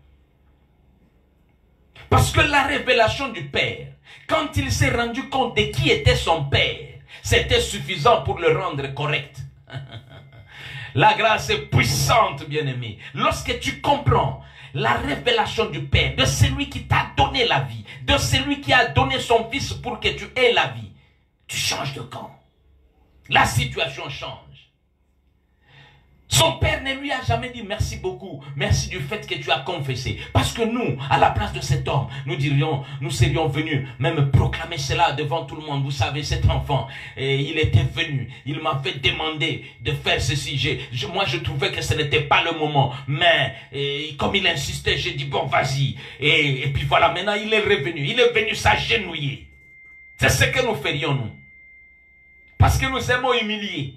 Parce que la révélation du père, quand il s'est rendu compte de qui était son père, c'était suffisant pour le rendre correct. La grâce est puissante, bien-aimé. Lorsque tu comprends la révélation du Père, de celui qui t'a donné la vie, de celui qui a donné son fils pour que tu aies la vie, tu changes de camp. La situation change. Son père ne lui a jamais dit merci beaucoup, merci du fait que tu as confessé. Parce que nous, à la place de cet homme, nous serions venus même proclamer cela devant tout le monde. Vous savez, cet enfant, il était venu, il m'avait demandé de faire ceci. Moi, je trouvais que ce n'était pas le moment. Mais comme il insistait, j'ai dit bon, vas-y. Et puis voilà, maintenant il est revenu. Il est venu s'agenouiller. C'est ce que nous ferions, nous. Parce que nous aimons humilier.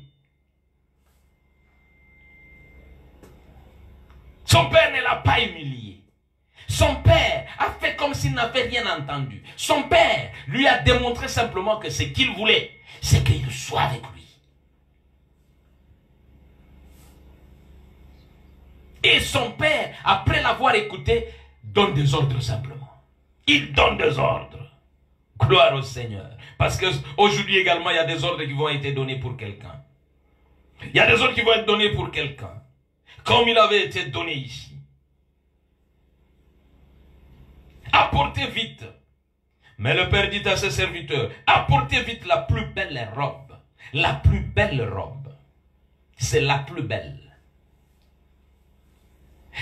Son père ne l'a pas humilié. Son père a fait comme s'il n'avait rien entendu. Son père lui a démontré simplement que ce qu'il voulait, c'est qu'il soit avec lui. Et son père, après l'avoir écouté, donne des ordres simplement. Il donne des ordres. Gloire au Seigneur. Parce qu'aujourd'hui également, il y a des ordres qui vont être donnés pour quelqu'un. Il y a des ordres qui vont être donnés pour quelqu'un. Comme il avait été donné ici. Apportez vite. Mais le père dit à ses serviteurs, apportez vite la plus belle robe. La plus belle robe. C'est la plus belle.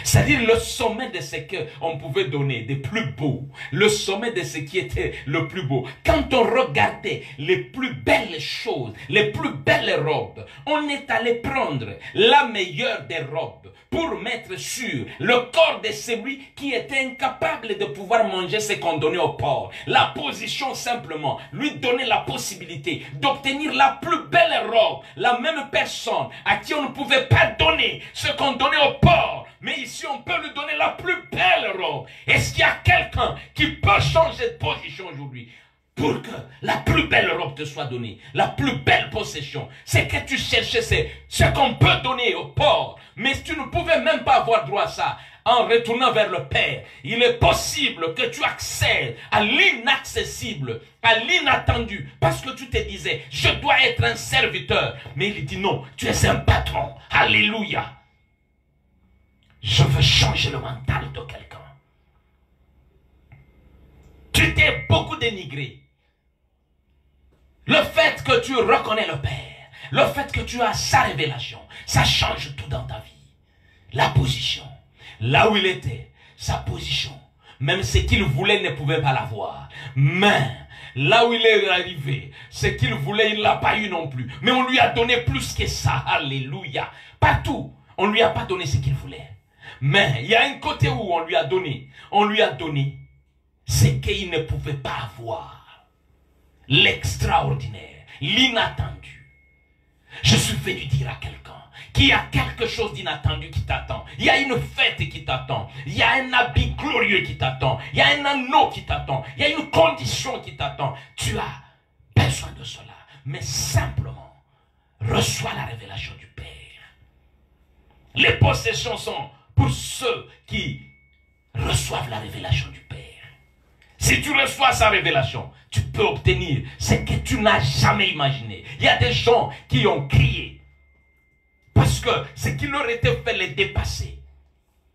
C'est-à-dire le sommet de ce qu'on pouvait donner, des plus beaux. Le sommet de ce qui était le plus beau. Quand on regardait les plus belles choses, les plus belles robes, on est allé prendre la meilleure des robes pour mettre sur le corps de celui qui était incapable de pouvoir manger ce qu'on donnait au porc. La position simplement, lui donner la possibilité d'obtenir la plus belle robe. La même personne à qui on ne pouvait pas donner ce qu'on donnait au porc. Mais ici, on peut lui donner la plus belle robe. Est-ce qu'il y a quelqu'un qui peut changer de position aujourd'hui pour que la plus belle robe te soit donnée, la plus belle possession? C'est que tu cherchais, c'est ce qu'on peut donner au pauvre. Mais tu ne pouvais même pas avoir droit à ça. En retournant vers le Père, il est possible que tu accèdes à l'inaccessible, à l'inattendu, parce que tu te disais, je dois être un serviteur. Mais il dit non, tu es un patron. Alléluia. Je veux changer le mental de quelqu'un. Tu t'es beaucoup dénigré. Le fait que tu reconnais le Père, le fait que tu as sa révélation, ça change tout dans ta vie. La position, là où il était, sa position, même ce qu'il voulait ne pouvait pas l'avoir. Mais là où il est arrivé, ce qu'il voulait, il ne l'a pas eu non plus. Mais on lui a donné plus que ça. Alléluia. Partout, on ne lui a pas donné ce qu'il voulait. Mais il y a un côté où on lui a donné ce qu'il ne pouvait pas avoir. L'extraordinaire, l'inattendu. Je suis venu dire à quelqu'un qu'il y a quelque chose d'inattendu qui t'attend. Il y a une fête qui t'attend. Il y a un habit glorieux qui t'attend. Il y a un anneau qui t'attend. Il y a une condition qui t'attend. Tu as besoin de cela. Mais simplement, reçois la révélation du Père. Les possessions sont pour ceux qui reçoivent la révélation du Père. Si tu reçois sa révélation, tu peux obtenir ce que tu n'as jamais imaginé. Il y a des gens qui ont crié Parce que ce qui leur était fait les dépassait.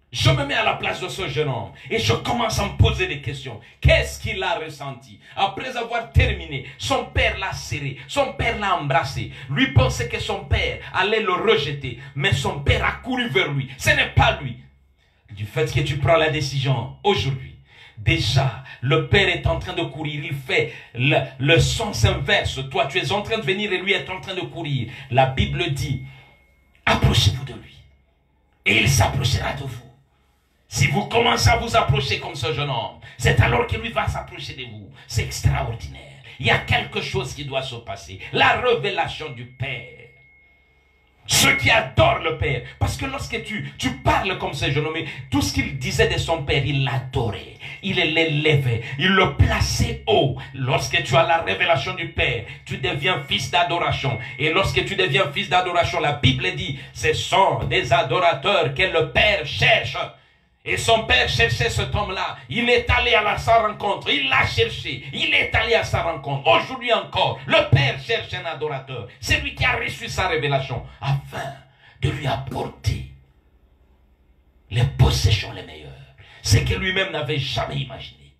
Je me mets à la place de ce jeune homme et je commence à me poser des questions. Qu'est-ce qu'il a ressenti? Après avoir terminé, son père l'a serré, son père l'a embrassé. Lui pensait que son père allait le rejeter, mais son père a couru vers lui. Ce n'est pas lui. Du fait que tu prends la décision aujourd'hui, déjà, le père est en train de courir. Il fait le sens inverse. Toi, tu es en train de venir et lui est en train de courir. La Bible dit, approchez-vous de lui et il s'approchera de vous. Si vous commencez à vous approcher comme ce jeune homme, c'est alors que lui va s'approcher de vous. C'est extraordinaire. Il y a quelque chose qui doit se passer. La révélation du Père. Ceux qui adorent le Père. Parce que lorsque tu parles comme ce jeune homme, tout ce qu'il disait de son Père, il l'adorait. Il l'élevait. Il le plaçait haut. Lorsque tu as la révélation du Père, tu deviens fils d'adoration. Et lorsque tu deviens fils d'adoration, la Bible dit, ce sont des adorateurs que le Père cherche. Et son père cherchait cet homme-là. Il est allé à sa rencontre. Il l'a cherché. Il est allé à sa rencontre. Aujourd'hui encore, le père cherche un adorateur. C'est lui qui a reçu sa révélation afin de lui apporter les possessions les meilleures. Ce que lui-même n'avait jamais imaginé.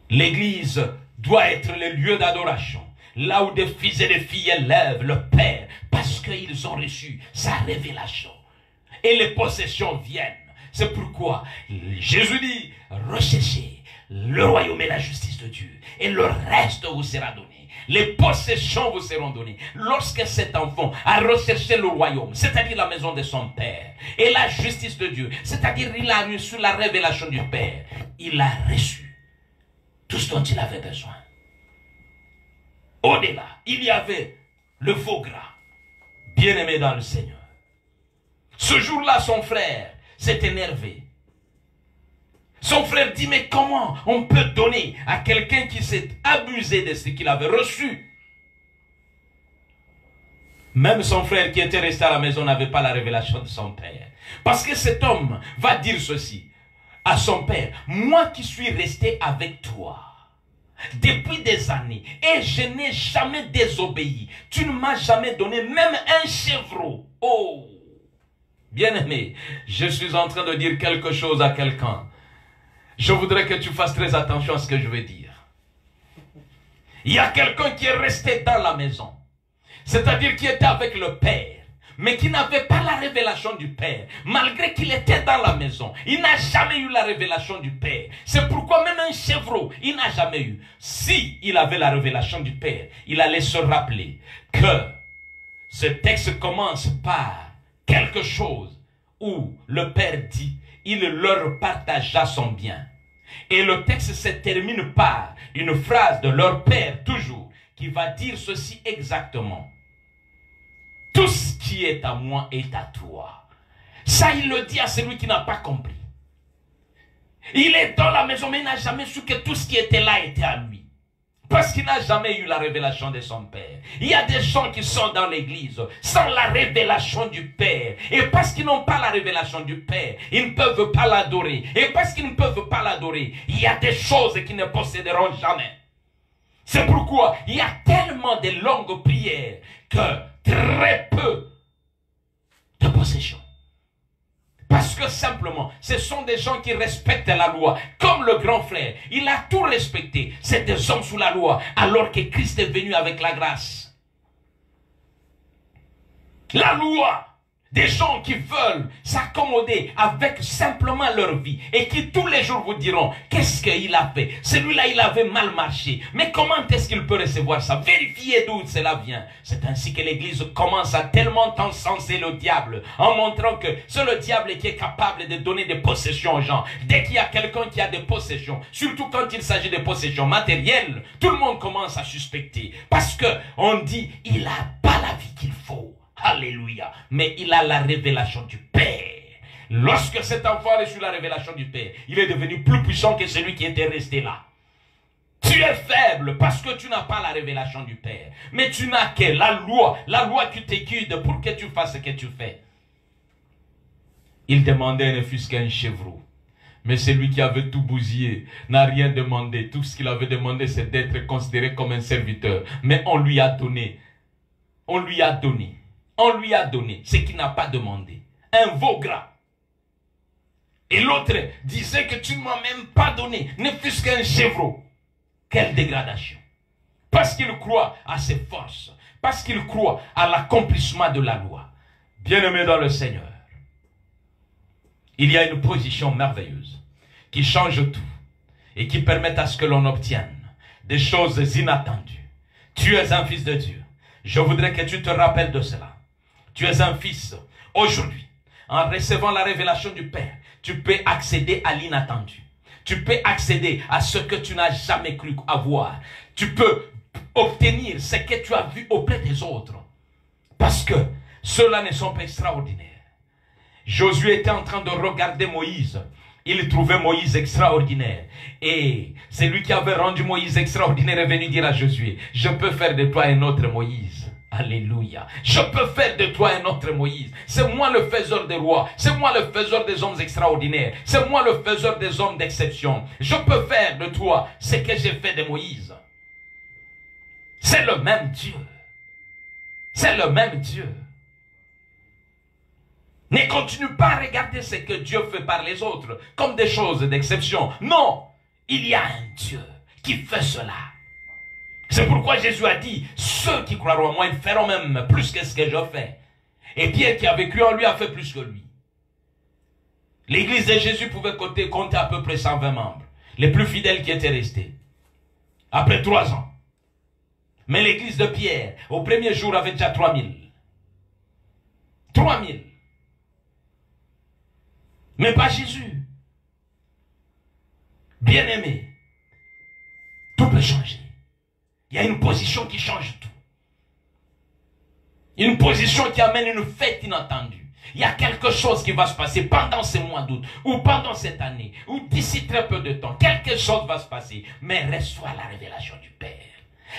L'église doit être le lieu d'adoration. Là où des fils et des filles élèvent le Père parce qu'ils ont reçu sa révélation. Et les possessions viennent. C'est pourquoi Jésus dit, recherchez le royaume et la justice de Dieu. Et le reste vous sera donné. Les possessions vous seront données. Lorsque cet enfant a recherché le royaume, c'est-à-dire la maison de son Père, et la justice de Dieu, c'est-à-dire il a reçu la révélation du Père, il a reçu tout ce dont il avait besoin. Au-delà, il y avait le veau gras, bien-aimé dans le Seigneur. Ce jour-là, son frère s'est énervé. Son frère dit, mais comment on peut donner à quelqu'un qui s'est abusé de ce qu'il avait reçu? Même son frère qui était resté à la maison n'avait pas la révélation de son père. Parce que cet homme va dire ceci à son père, moi qui suis resté avec toi depuis des années et je n'ai jamais désobéi. Tu ne m'as jamais donné même un chevreau. Oh! Bien-aimé, je suis en train de dire quelque chose à quelqu'un. Je voudrais que tu fasses très attention à ce que je vais dire. Il y a quelqu'un qui est resté dans la maison. C'est-à-dire qui était avec le Père, mais qui n'avait pas la révélation du Père. Malgré qu'il était dans la maison, il n'a jamais eu la révélation du Père. C'est pourquoi même un chevreau, il n'a jamais eu. Si il avait la révélation du Père, il allait se rappeler que ce texte commence par quelque chose où le Père dit, il leur partagea son bien. Et le texte se termine par une phrase de leur Père toujours, qui va dire ceci exactement. Tout ce qui est à moi est à toi. Ça, il le dit à celui qui n'a pas compris. Il est dans la maison, mais il n'a jamais su que tout ce qui était là était à lui. Parce qu'il n'a jamais eu la révélation de son Père. Il y a des gens qui sont dans l'église sans la révélation du Père. Et parce qu'ils n'ont pas la révélation du Père, ils ne peuvent pas l'adorer. Et parce qu'ils ne peuvent pas l'adorer, il y a des choses qu'ils ne posséderont jamais. C'est pourquoi il y a tellement de longues prières que très peu de possessions. Parce que simplement, ce sont des gens qui respectent la loi. Comme le grand frère, il a tout respecté. C'est des hommes sous la loi, alors que Christ est venu avec la grâce. La loi, des gens qui veulent s'accommoder avec simplement leur vie et qui tous les jours vous diront, qu'est-ce qu'il a fait? Celui-là, il avait mal marché. Mais comment est-ce qu'il peut recevoir ça? Vérifiez d'où cela vient. C'est ainsi que l'Église commence à tellement encenser le diable en montrant que c'est le diable qui est capable de donner des possessions aux gens. Dès qu'il y a quelqu'un qui a des possessions, surtout quand il s'agit de possessions matérielles, tout le monde commence à suspecter. Parce que on dit, il n'a pas la vie qu'il faut. Alléluia. Mais il a la révélation du Père. Lorsque cet enfant a reçu la révélation du Père, il est devenu plus puissant que celui qui était resté là. Tu es faible parce que tu n'as pas la révélation du Père. Mais tu n'as que la loi qui t'écude pour que tu fasses ce que tu fais. Il demandait ne fût-ce qu'un chevreau. Mais celui qui avait tout bousillé n'a rien demandé. Tout ce qu'il avait demandé, c'est d'être considéré comme un serviteur. Mais on lui a donné on lui a donné. On lui a donné ce qu'il n'a pas demandé. Un veau gras. Et l'autre disait que tu ne m'as même pas donné, ne fût-ce qu'un chevreau. Quelle dégradation. Parce qu'il croit à ses forces. Parce qu'il croit à l'accomplissement de la loi. Bien-aimé dans le Seigneur, il y a une position merveilleuse qui change tout et qui permet à ce que l'on obtienne des choses inattendues. Tu es un fils de Dieu. Je voudrais que tu te rappelles de cela. Tu es un fils. Aujourd'hui, en recevant la révélation du Père, tu peux accéder à l'inattendu. Tu peux accéder à ce que tu n'as jamais cru avoir. Tu peux obtenir ce que tu as vu auprès des autres. Parce que ceux-là ne sont pas extraordinaires. Josué était en train de regarder Moïse. Il trouvait Moïse extraordinaire. Et c'est lui qui avait rendu Moïse extraordinaire est venu dire à Josué, je peux faire de toi un autre Moïse. Alléluia. Je peux faire de toi un autre Moïse. C'est moi le faiseur des rois. C'est moi le faiseur des hommes extraordinaires. C'est moi le faiseur des hommes d'exception. Je peux faire de toi ce que j'ai fait de Moïse. C'est le même Dieu. C'est le même Dieu. Ne continue pas à regarder ce que Dieu fait par les autres comme des choses d'exception. Non, il y a un Dieu qui fait cela. C'est pourquoi Jésus a dit, ceux qui croiront en moi, ils feront même plus que ce que je fais. Et Pierre qui avait cru en lui a fait plus que lui. L'église de Jésus pouvait compter à peu près 120 membres. Les plus fidèles qui étaient restés. Après 3 ans. Mais l'église de Pierre, au premier jour, avait déjà 3000. 3000. Mais pas Jésus. Bien-aimé, tout peut changer. Il y a une position qui change tout. Une position qui amène une fête inattendue. Il y a quelque chose qui va se passer pendant ces mois d'août, ou pendant cette année, ou d'ici très peu de temps. Quelque chose va se passer, mais reçois la révélation du Père.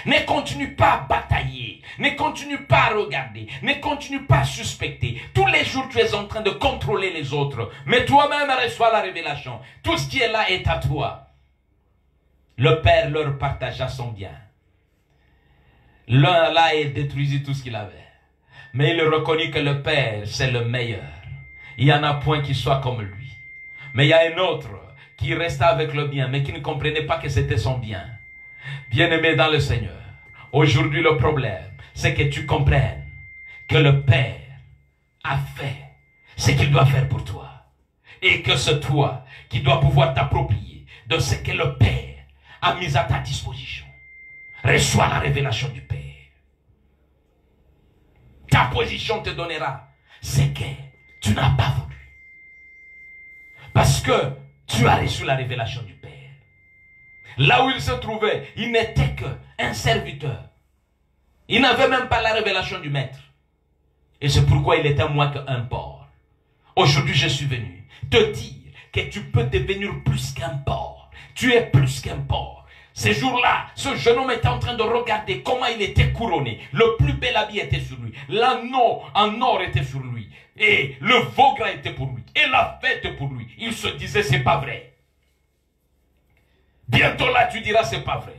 Ne continue pas à batailler, ne continue pas à regarder, ne continue pas à suspecter. Tous les jours, tu es en train de contrôler les autres, mais toi-même reçois la révélation. Tout ce qui est là est à toi. Le Père leur partagea son bien. L'un là et détruisit tout ce qu'il avait. Mais il reconnut que le Père, c'est le meilleur. Il n'y en a point qui soit comme lui. Mais il y a un autre qui resta avec le bien, mais qui ne comprenait pas que c'était son bien. Bien-aimé dans le Seigneur, aujourd'hui le problème, c'est que tu comprennes que le Père a fait ce qu'il doit faire pour toi. Et que c'est toi qui dois pouvoir t'approprier de ce que le Père a mis à ta disposition. Reçois la révélation du Père. Ta position te donnera ce que tu n'as pas voulu. Parce que tu as reçu la révélation du Père. Là où il se trouvait, il n'était qu'un serviteur. Il n'avait même pas la révélation du Maître. Et c'est pourquoi il était moins qu'un porc. Aujourd'hui, je suis venu te dire que tu peux devenir plus qu'un porc. Tu es plus qu'un porc. Ces jours-là, ce jeune homme était en train de regarder comment il était couronné. Le plus bel habit était sur lui. L'anneau en or était sur lui. Et le veau gras était pour lui. Et la fête pour lui. Il se disait, c'est pas vrai. Bientôt là, tu diras, c'est pas vrai.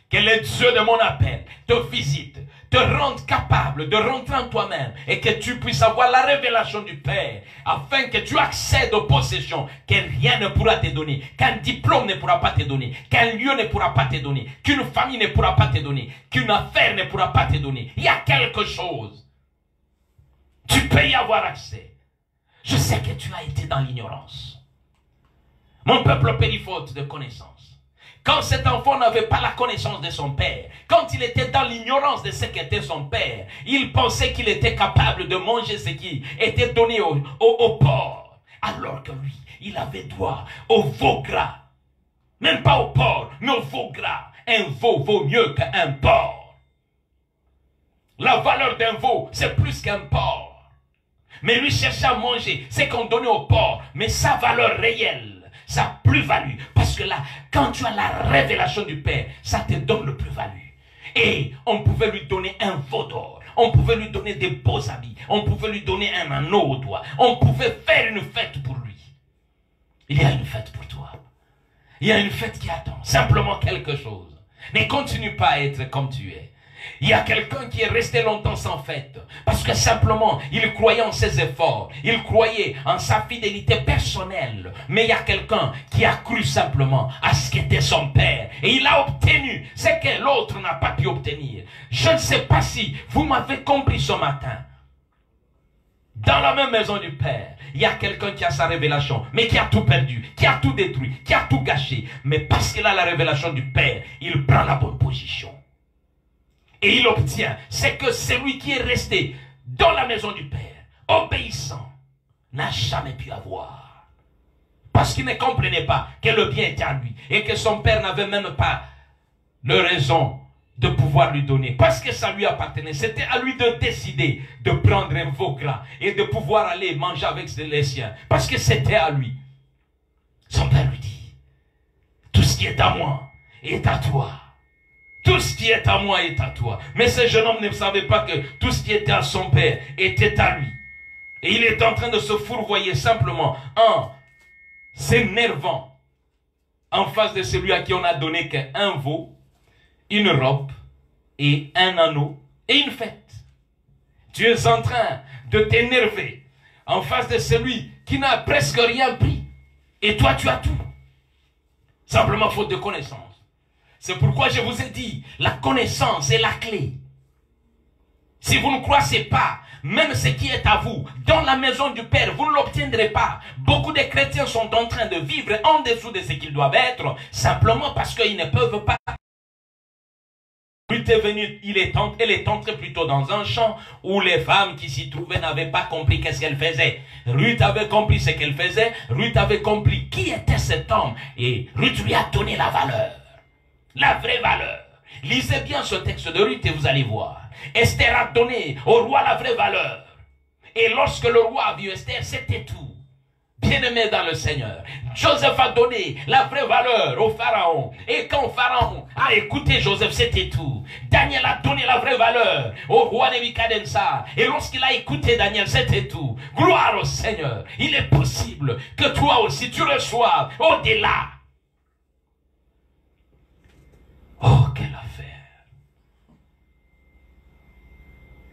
Que le Dieu de mon appel te visite, te rende capable de rentrer en toi-même et que tu puisses avoir la révélation du Père afin que tu accèdes aux possessions que rien ne pourra te donner, qu'un diplôme ne pourra pas te donner, qu'un lieu ne pourra pas te donner, qu'une famille ne pourra pas te donner, qu'une affaire ne pourra pas te donner. Il y a quelque chose. Tu peux y avoir accès. Je sais que tu as été dans l'ignorance. Mon peuple périt faute de connaissance. Quand cet enfant n'avait pas la connaissance de son père, quand il était dans l'ignorance de ce qu'était son père, il pensait qu'il était capable de manger ce qui était donné au porc. Alors que lui, il avait droit au veau gras. Même pas au porc, mais au veau gras. Un veau vaut mieux qu'un porc. La valeur d'un veau, c'est plus qu'un porc. Mais lui cherchait à manger ce qu'on donnait au porc, mais sa valeur réelle, sa plus-value. Parce que là, quand tu as la révélation du Père, ça te donne le plus-value. Et on pouvait lui donner un veau d'or. On pouvait lui donner des beaux habits. On pouvait lui donner un anneau au doigt. On pouvait faire une fête pour lui. Il y a une fête pour toi. Il y a une fête qui attend. Simplement quelque chose. Ne continue pas à être comme tu es. Il y a quelqu'un qui est resté longtemps sans fête. Parce que simplement, il croyait en ses efforts. Il croyait en sa fidélité personnelle. Mais il y a quelqu'un qui a cru simplement à ce qu'était son père. Et il a obtenu ce que l'autre n'a pas pu obtenir. Je ne sais pas si vous m'avez compris ce matin. Dans la même maison du Père, il y a quelqu'un qui a sa révélation, mais qui a tout perdu, qui a tout détruit, qui a tout gâché. Mais parce qu'il a la révélation du Père, il prend la bonne position. Et il obtient, c'est que celui qui est resté dans la maison du Père, obéissant, n'a jamais pu avoir. Parce qu'il ne comprenait pas que le bien était à lui. Et que son Père n'avait même pas de raison de pouvoir lui donner. Parce que ça lui appartenait. C'était à lui de décider de prendre un veau gras et de pouvoir aller manger avec les siens. Parce que c'était à lui. Son Père lui dit, tout ce qui est à moi est à toi. Tout ce qui est à moi est à toi. Mais ce jeune homme ne savait pas que tout ce qui était à son père était à lui. Et il est en train de se fourvoyer simplement en s'énervant en face de celui à qui on a donné qu'un veau, une robe et un anneau et une fête. Tu es en train de t'énerver en face de celui qui n'a presque rien pris. Et toi, tu as tout. Simplement faute de connaissance. C'est pourquoi je vous ai dit, la connaissance est la clé. Si vous ne croissez pas, même ce qui est à vous, dans la maison du Père, vous ne l'obtiendrez pas. Beaucoup de chrétiens sont en train de vivre en dessous de ce qu'ils doivent être, simplement parce qu'ils ne peuvent pas. Ruth est venue, elle est entrée plutôt dans un champ où les femmes qui s'y trouvaient n'avaient pas compris qu'est-ce qu'elle faisait. Ruth avait compris ce qu'elle faisait, Ruth avait compris qui était cet homme, et Ruth lui a donné la valeur. La vraie valeur. Lisez bien ce texte de Ruth et vous allez voir. Esther a donné au roi la vraie valeur. Et lorsque le roi a vu Esther, c'était tout. Bien-aimé dans le Seigneur, Joseph a donné la vraie valeur au Pharaon. Et quand Pharaon a écouté Joseph, c'était tout. Daniel a donné la vraie valeur au roi Nebuchadnezzar. Et lorsqu'il a écouté Daniel, c'était tout. Gloire au Seigneur. Il est possible que toi aussi tu reçoives au-delà. Oh, quelle affaire!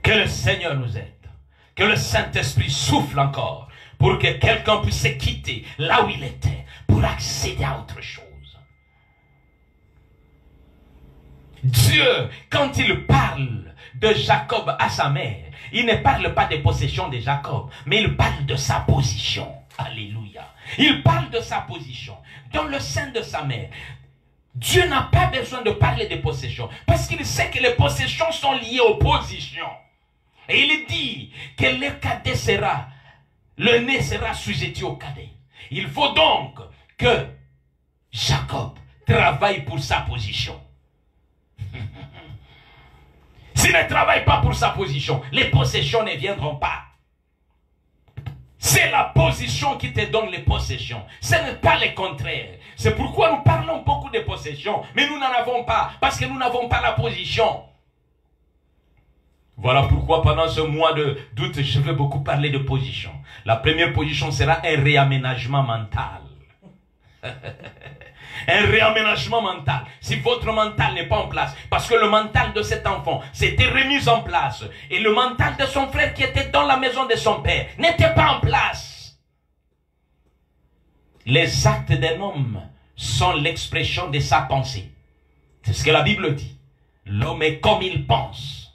Que le Seigneur nous aide. Que le Saint-Esprit souffle encore pour que quelqu'un puisse quitter là où il était pour accéder à autre chose. Dieu, quand il parle de Jacob à sa mère, il ne parle pas des possessions de Jacob, mais il parle de sa position. Alléluia. Il parle de sa position dans le sein de sa mère. Dieu n'a pas besoin de parler des possessions. Parce qu'il sait que les possessions sont liées aux positions. Et il dit que le cadet sera, le nez sera sujeté au cadet. Il faut donc que Jacob travaille pour sa position. S'il ne travaille pas pour sa position, les possessions ne viendront pas. C'est la position qui te donne les possessions. Ce n'est pas le contraire. C'est pourquoi nous parlons beaucoup de possessions, mais nous n'en avons pas, parce que nous n'avons pas la position. Voilà pourquoi pendant ce mois d'août, je vais beaucoup parler de position. La première position sera un réaménagement mental. Un réaménagement mental. Si votre mental n'est pas en place, parce que le mental de cet enfant s'était remis en place, et le mental de son frère qui était dans la maison de son père n'était pas en place. Les actes d'un homme sont l'expression de sa pensée. C'est ce que la Bible dit. L'homme est comme il pense.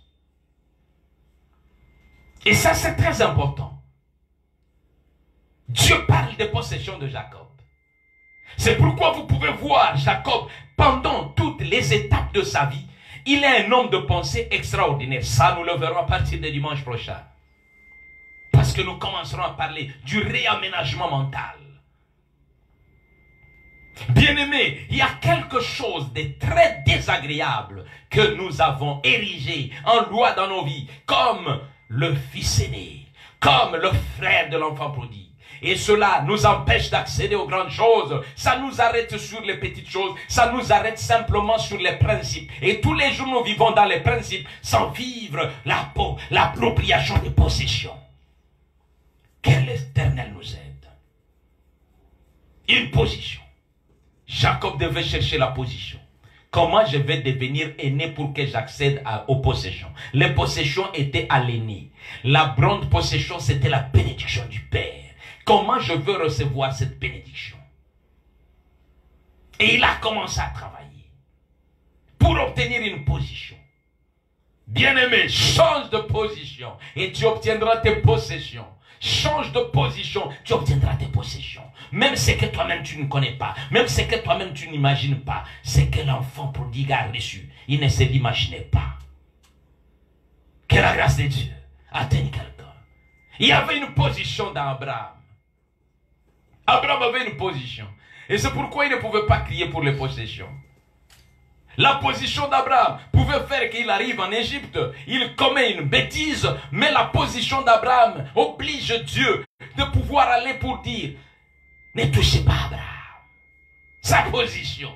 Et ça, c'est très important. Dieu parle des possessions de Jacob. C'est pourquoi vous pouvez voir Jacob, pendant toutes les étapes de sa vie, il est un homme de pensée extraordinaire. Ça, nous le verrons à partir de dimanche prochain. Parce que nous commencerons à parler du réaménagement mental. Bien-aimés, il y a quelque chose de très désagréable que nous avons érigé en loi dans nos vies, comme le fils aîné, comme le frère de l'enfant prodigue. Et cela nous empêche d'accéder aux grandes choses. Ça nous arrête sur les petites choses. Ça nous arrête simplement sur les principes. Et tous les jours nous vivons dans les principes sans vivre l'appropriation des possessions. Que l'Éternel nous aide. Une position. Jacob devait chercher la position. Comment je vais devenir aîné pour que j'accède aux possessions? Les possessions étaient à l'aîné. La grande possession, c'était la bénédiction du Père. Comment je veux recevoir cette bénédiction? Et il a commencé à travailler pour obtenir une position. Bien-aimé, change de position et tu obtiendras tes possessions. Change de position, tu obtiendras tes possessions. Même ce que toi-même tu ne connais pas, même ce que toi-même tu n'imagines pas, ce que l'enfant prodigue a reçu, il ne se l'imaginait pas. Que la grâce de Dieu atteigne quelqu'un. Il y avait une position dans Abraham. Abraham avait une position. Et c'est pourquoi il ne pouvait pas crier pour les possessions. La position d'Abraham pouvait faire qu'il arrive en Égypte, il commet une bêtise, mais la position d'Abraham oblige Dieu de pouvoir aller pour dire, ne touchez pas Abraham. Sa position.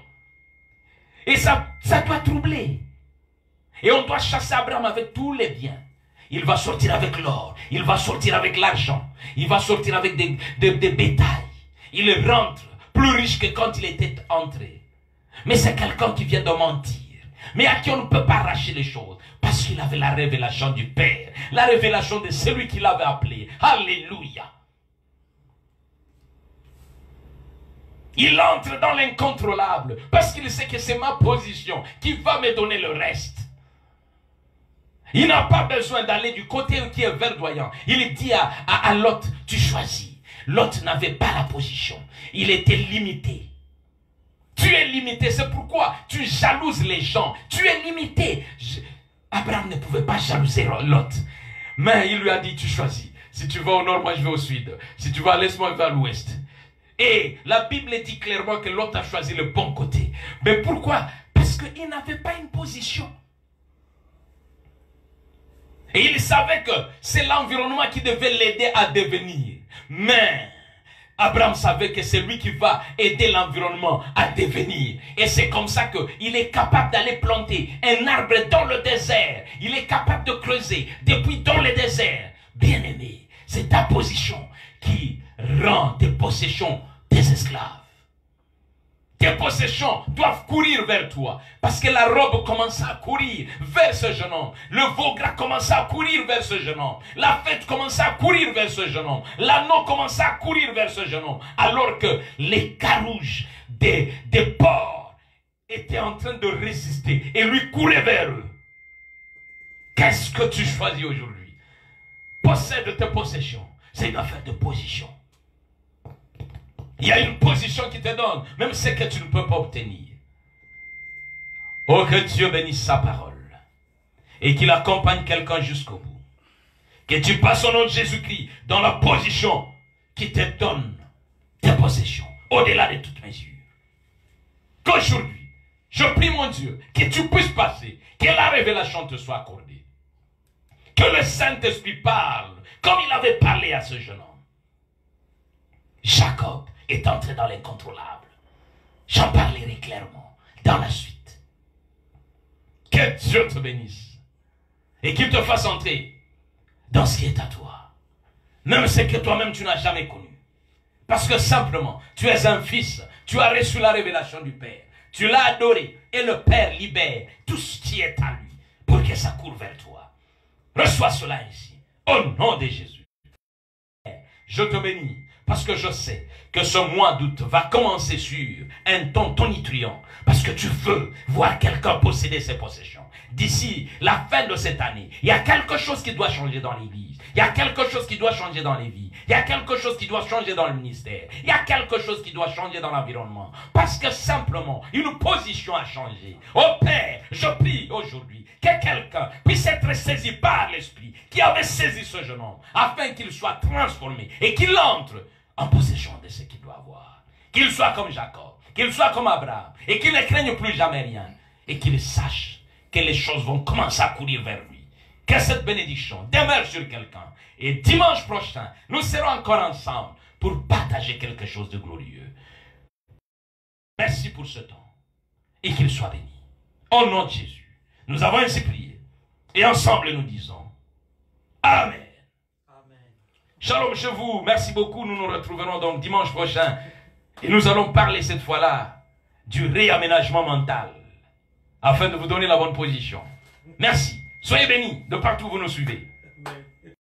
Et ça doit troubler. Et on doit chasser Abraham avec tous les biens. Il va sortir avec l'or, il va sortir avec l'argent, il va sortir avec des bétails. Il rentre plus riche que quand il était entré. Mais c'est quelqu'un qui vient de mentir, mais à qui on ne peut pas arracher les choses, parce qu'il avait la révélation du Père, la révélation de celui qui l'avait appelé. Alléluia. Il entre dans l'incontrôlable, parce qu'il sait que c'est ma position qui va me donner le reste. Il n'a pas besoin d'aller du côté qui est verdoyant. Il dit à Lot, tu choisis. Lot n'avait pas la position, il était limité. Tu es limité, c'est pourquoi tu jalouses les gens. Tu es limité. Abraham ne pouvait pas jalouser Lot. Mais il lui a dit, tu choisis. Si tu vas au nord, moi je vais au sud. Si tu vas à l'est, moi je vais à l'ouest. Et la Bible dit clairement que Lot a choisi le bon côté. Mais pourquoi? Parce qu'il n'avait pas une position. Et il savait que c'est l'environnement qui devait l'aider à devenir. Mais Abraham savait que c'est lui qui va aider l'environnement à devenir. Et c'est comme ça qu'il est capable d'aller planter un arbre dans le désert. Il est capable de creuser depuis dans le désert. Bien-aimé, c'est ta position qui rend tes possessions tes esclaves. Tes possessions doivent courir vers toi. Parce que la robe commence à courir vers ce jeune homme. Le veau gras commence à courir vers ce jeune homme. La fête commence à courir vers ce jeune homme. L'anneau commence à courir vers ce jeune homme. Alors que les carouges des porcs étaient en train de résister et lui couraient vers eux. Qu'est-ce que tu choisis aujourd'hui? Possède tes possessions. C'est une affaire de position. Il y a une position qui te donne, même ce que tu ne peux pas obtenir. Oh, que Dieu bénisse sa parole. Et qu'il accompagne quelqu'un jusqu'au bout. Que tu passes au nom de Jésus-Christ dans la position qui te donne tes possessions, au-delà de toute mesure. Qu'aujourd'hui, je prie mon Dieu, que tu puisses passer, que la révélation te soit accordée. Que le Saint-Esprit parle, comme il avait parlé à ce jeune homme. Jacob est entré dans l'incontrôlable. J'en parlerai clairement dans la suite. Que Dieu te bénisse et qu'il te fasse entrer dans ce qui est à toi. Même ce que toi-même tu n'as jamais connu. Parce que simplement, tu es un fils, tu as reçu la révélation du Père. Tu l'as adoré et le Père libère tout ce qui est à lui pour que ça court vers toi. Reçois cela ici, au nom de Jésus. Je te bénis. Parce que je sais que ce mois d'août va commencer sur un ton tonitruant. Parce que tu veux voir quelqu'un posséder ses possessions. D'ici la fin de cette année, il y a quelque chose qui doit changer dans l'église. Il y a quelque chose qui doit changer dans les vies. Il y a quelque chose qui doit changer dans le ministère. Il y a quelque chose qui doit changer dans l'environnement. Parce que simplement, une position a changé. Oh Père, je prie aujourd'hui que quelqu'un puisse être saisi par l'Esprit qui avait saisi ce jeune homme, afin qu'il soit transformé et qu'il entre en possession de ce qu'il doit avoir. Qu'il soit comme Jacob, qu'il soit comme Abraham, et qu'il ne craigne plus jamais rien, et qu'il sache que les choses vont commencer à courir vers lui. Que cette bénédiction demeure sur quelqu'un. Et dimanche prochain, nous serons encore ensemble pour partager quelque chose de glorieux. Merci pour ce temps. Et qu'il soit béni. Au nom de Jésus, nous avons ainsi prié. Et ensemble, nous disons Amen. Shalom chez vous. Merci beaucoup. Nous nous retrouverons donc dimanche prochain. Et nous allons parler cette fois-là du réaménagement mental. afin de vous donner la bonne position. Merci. Soyez bénis de partout où vous nous suivez. Amen.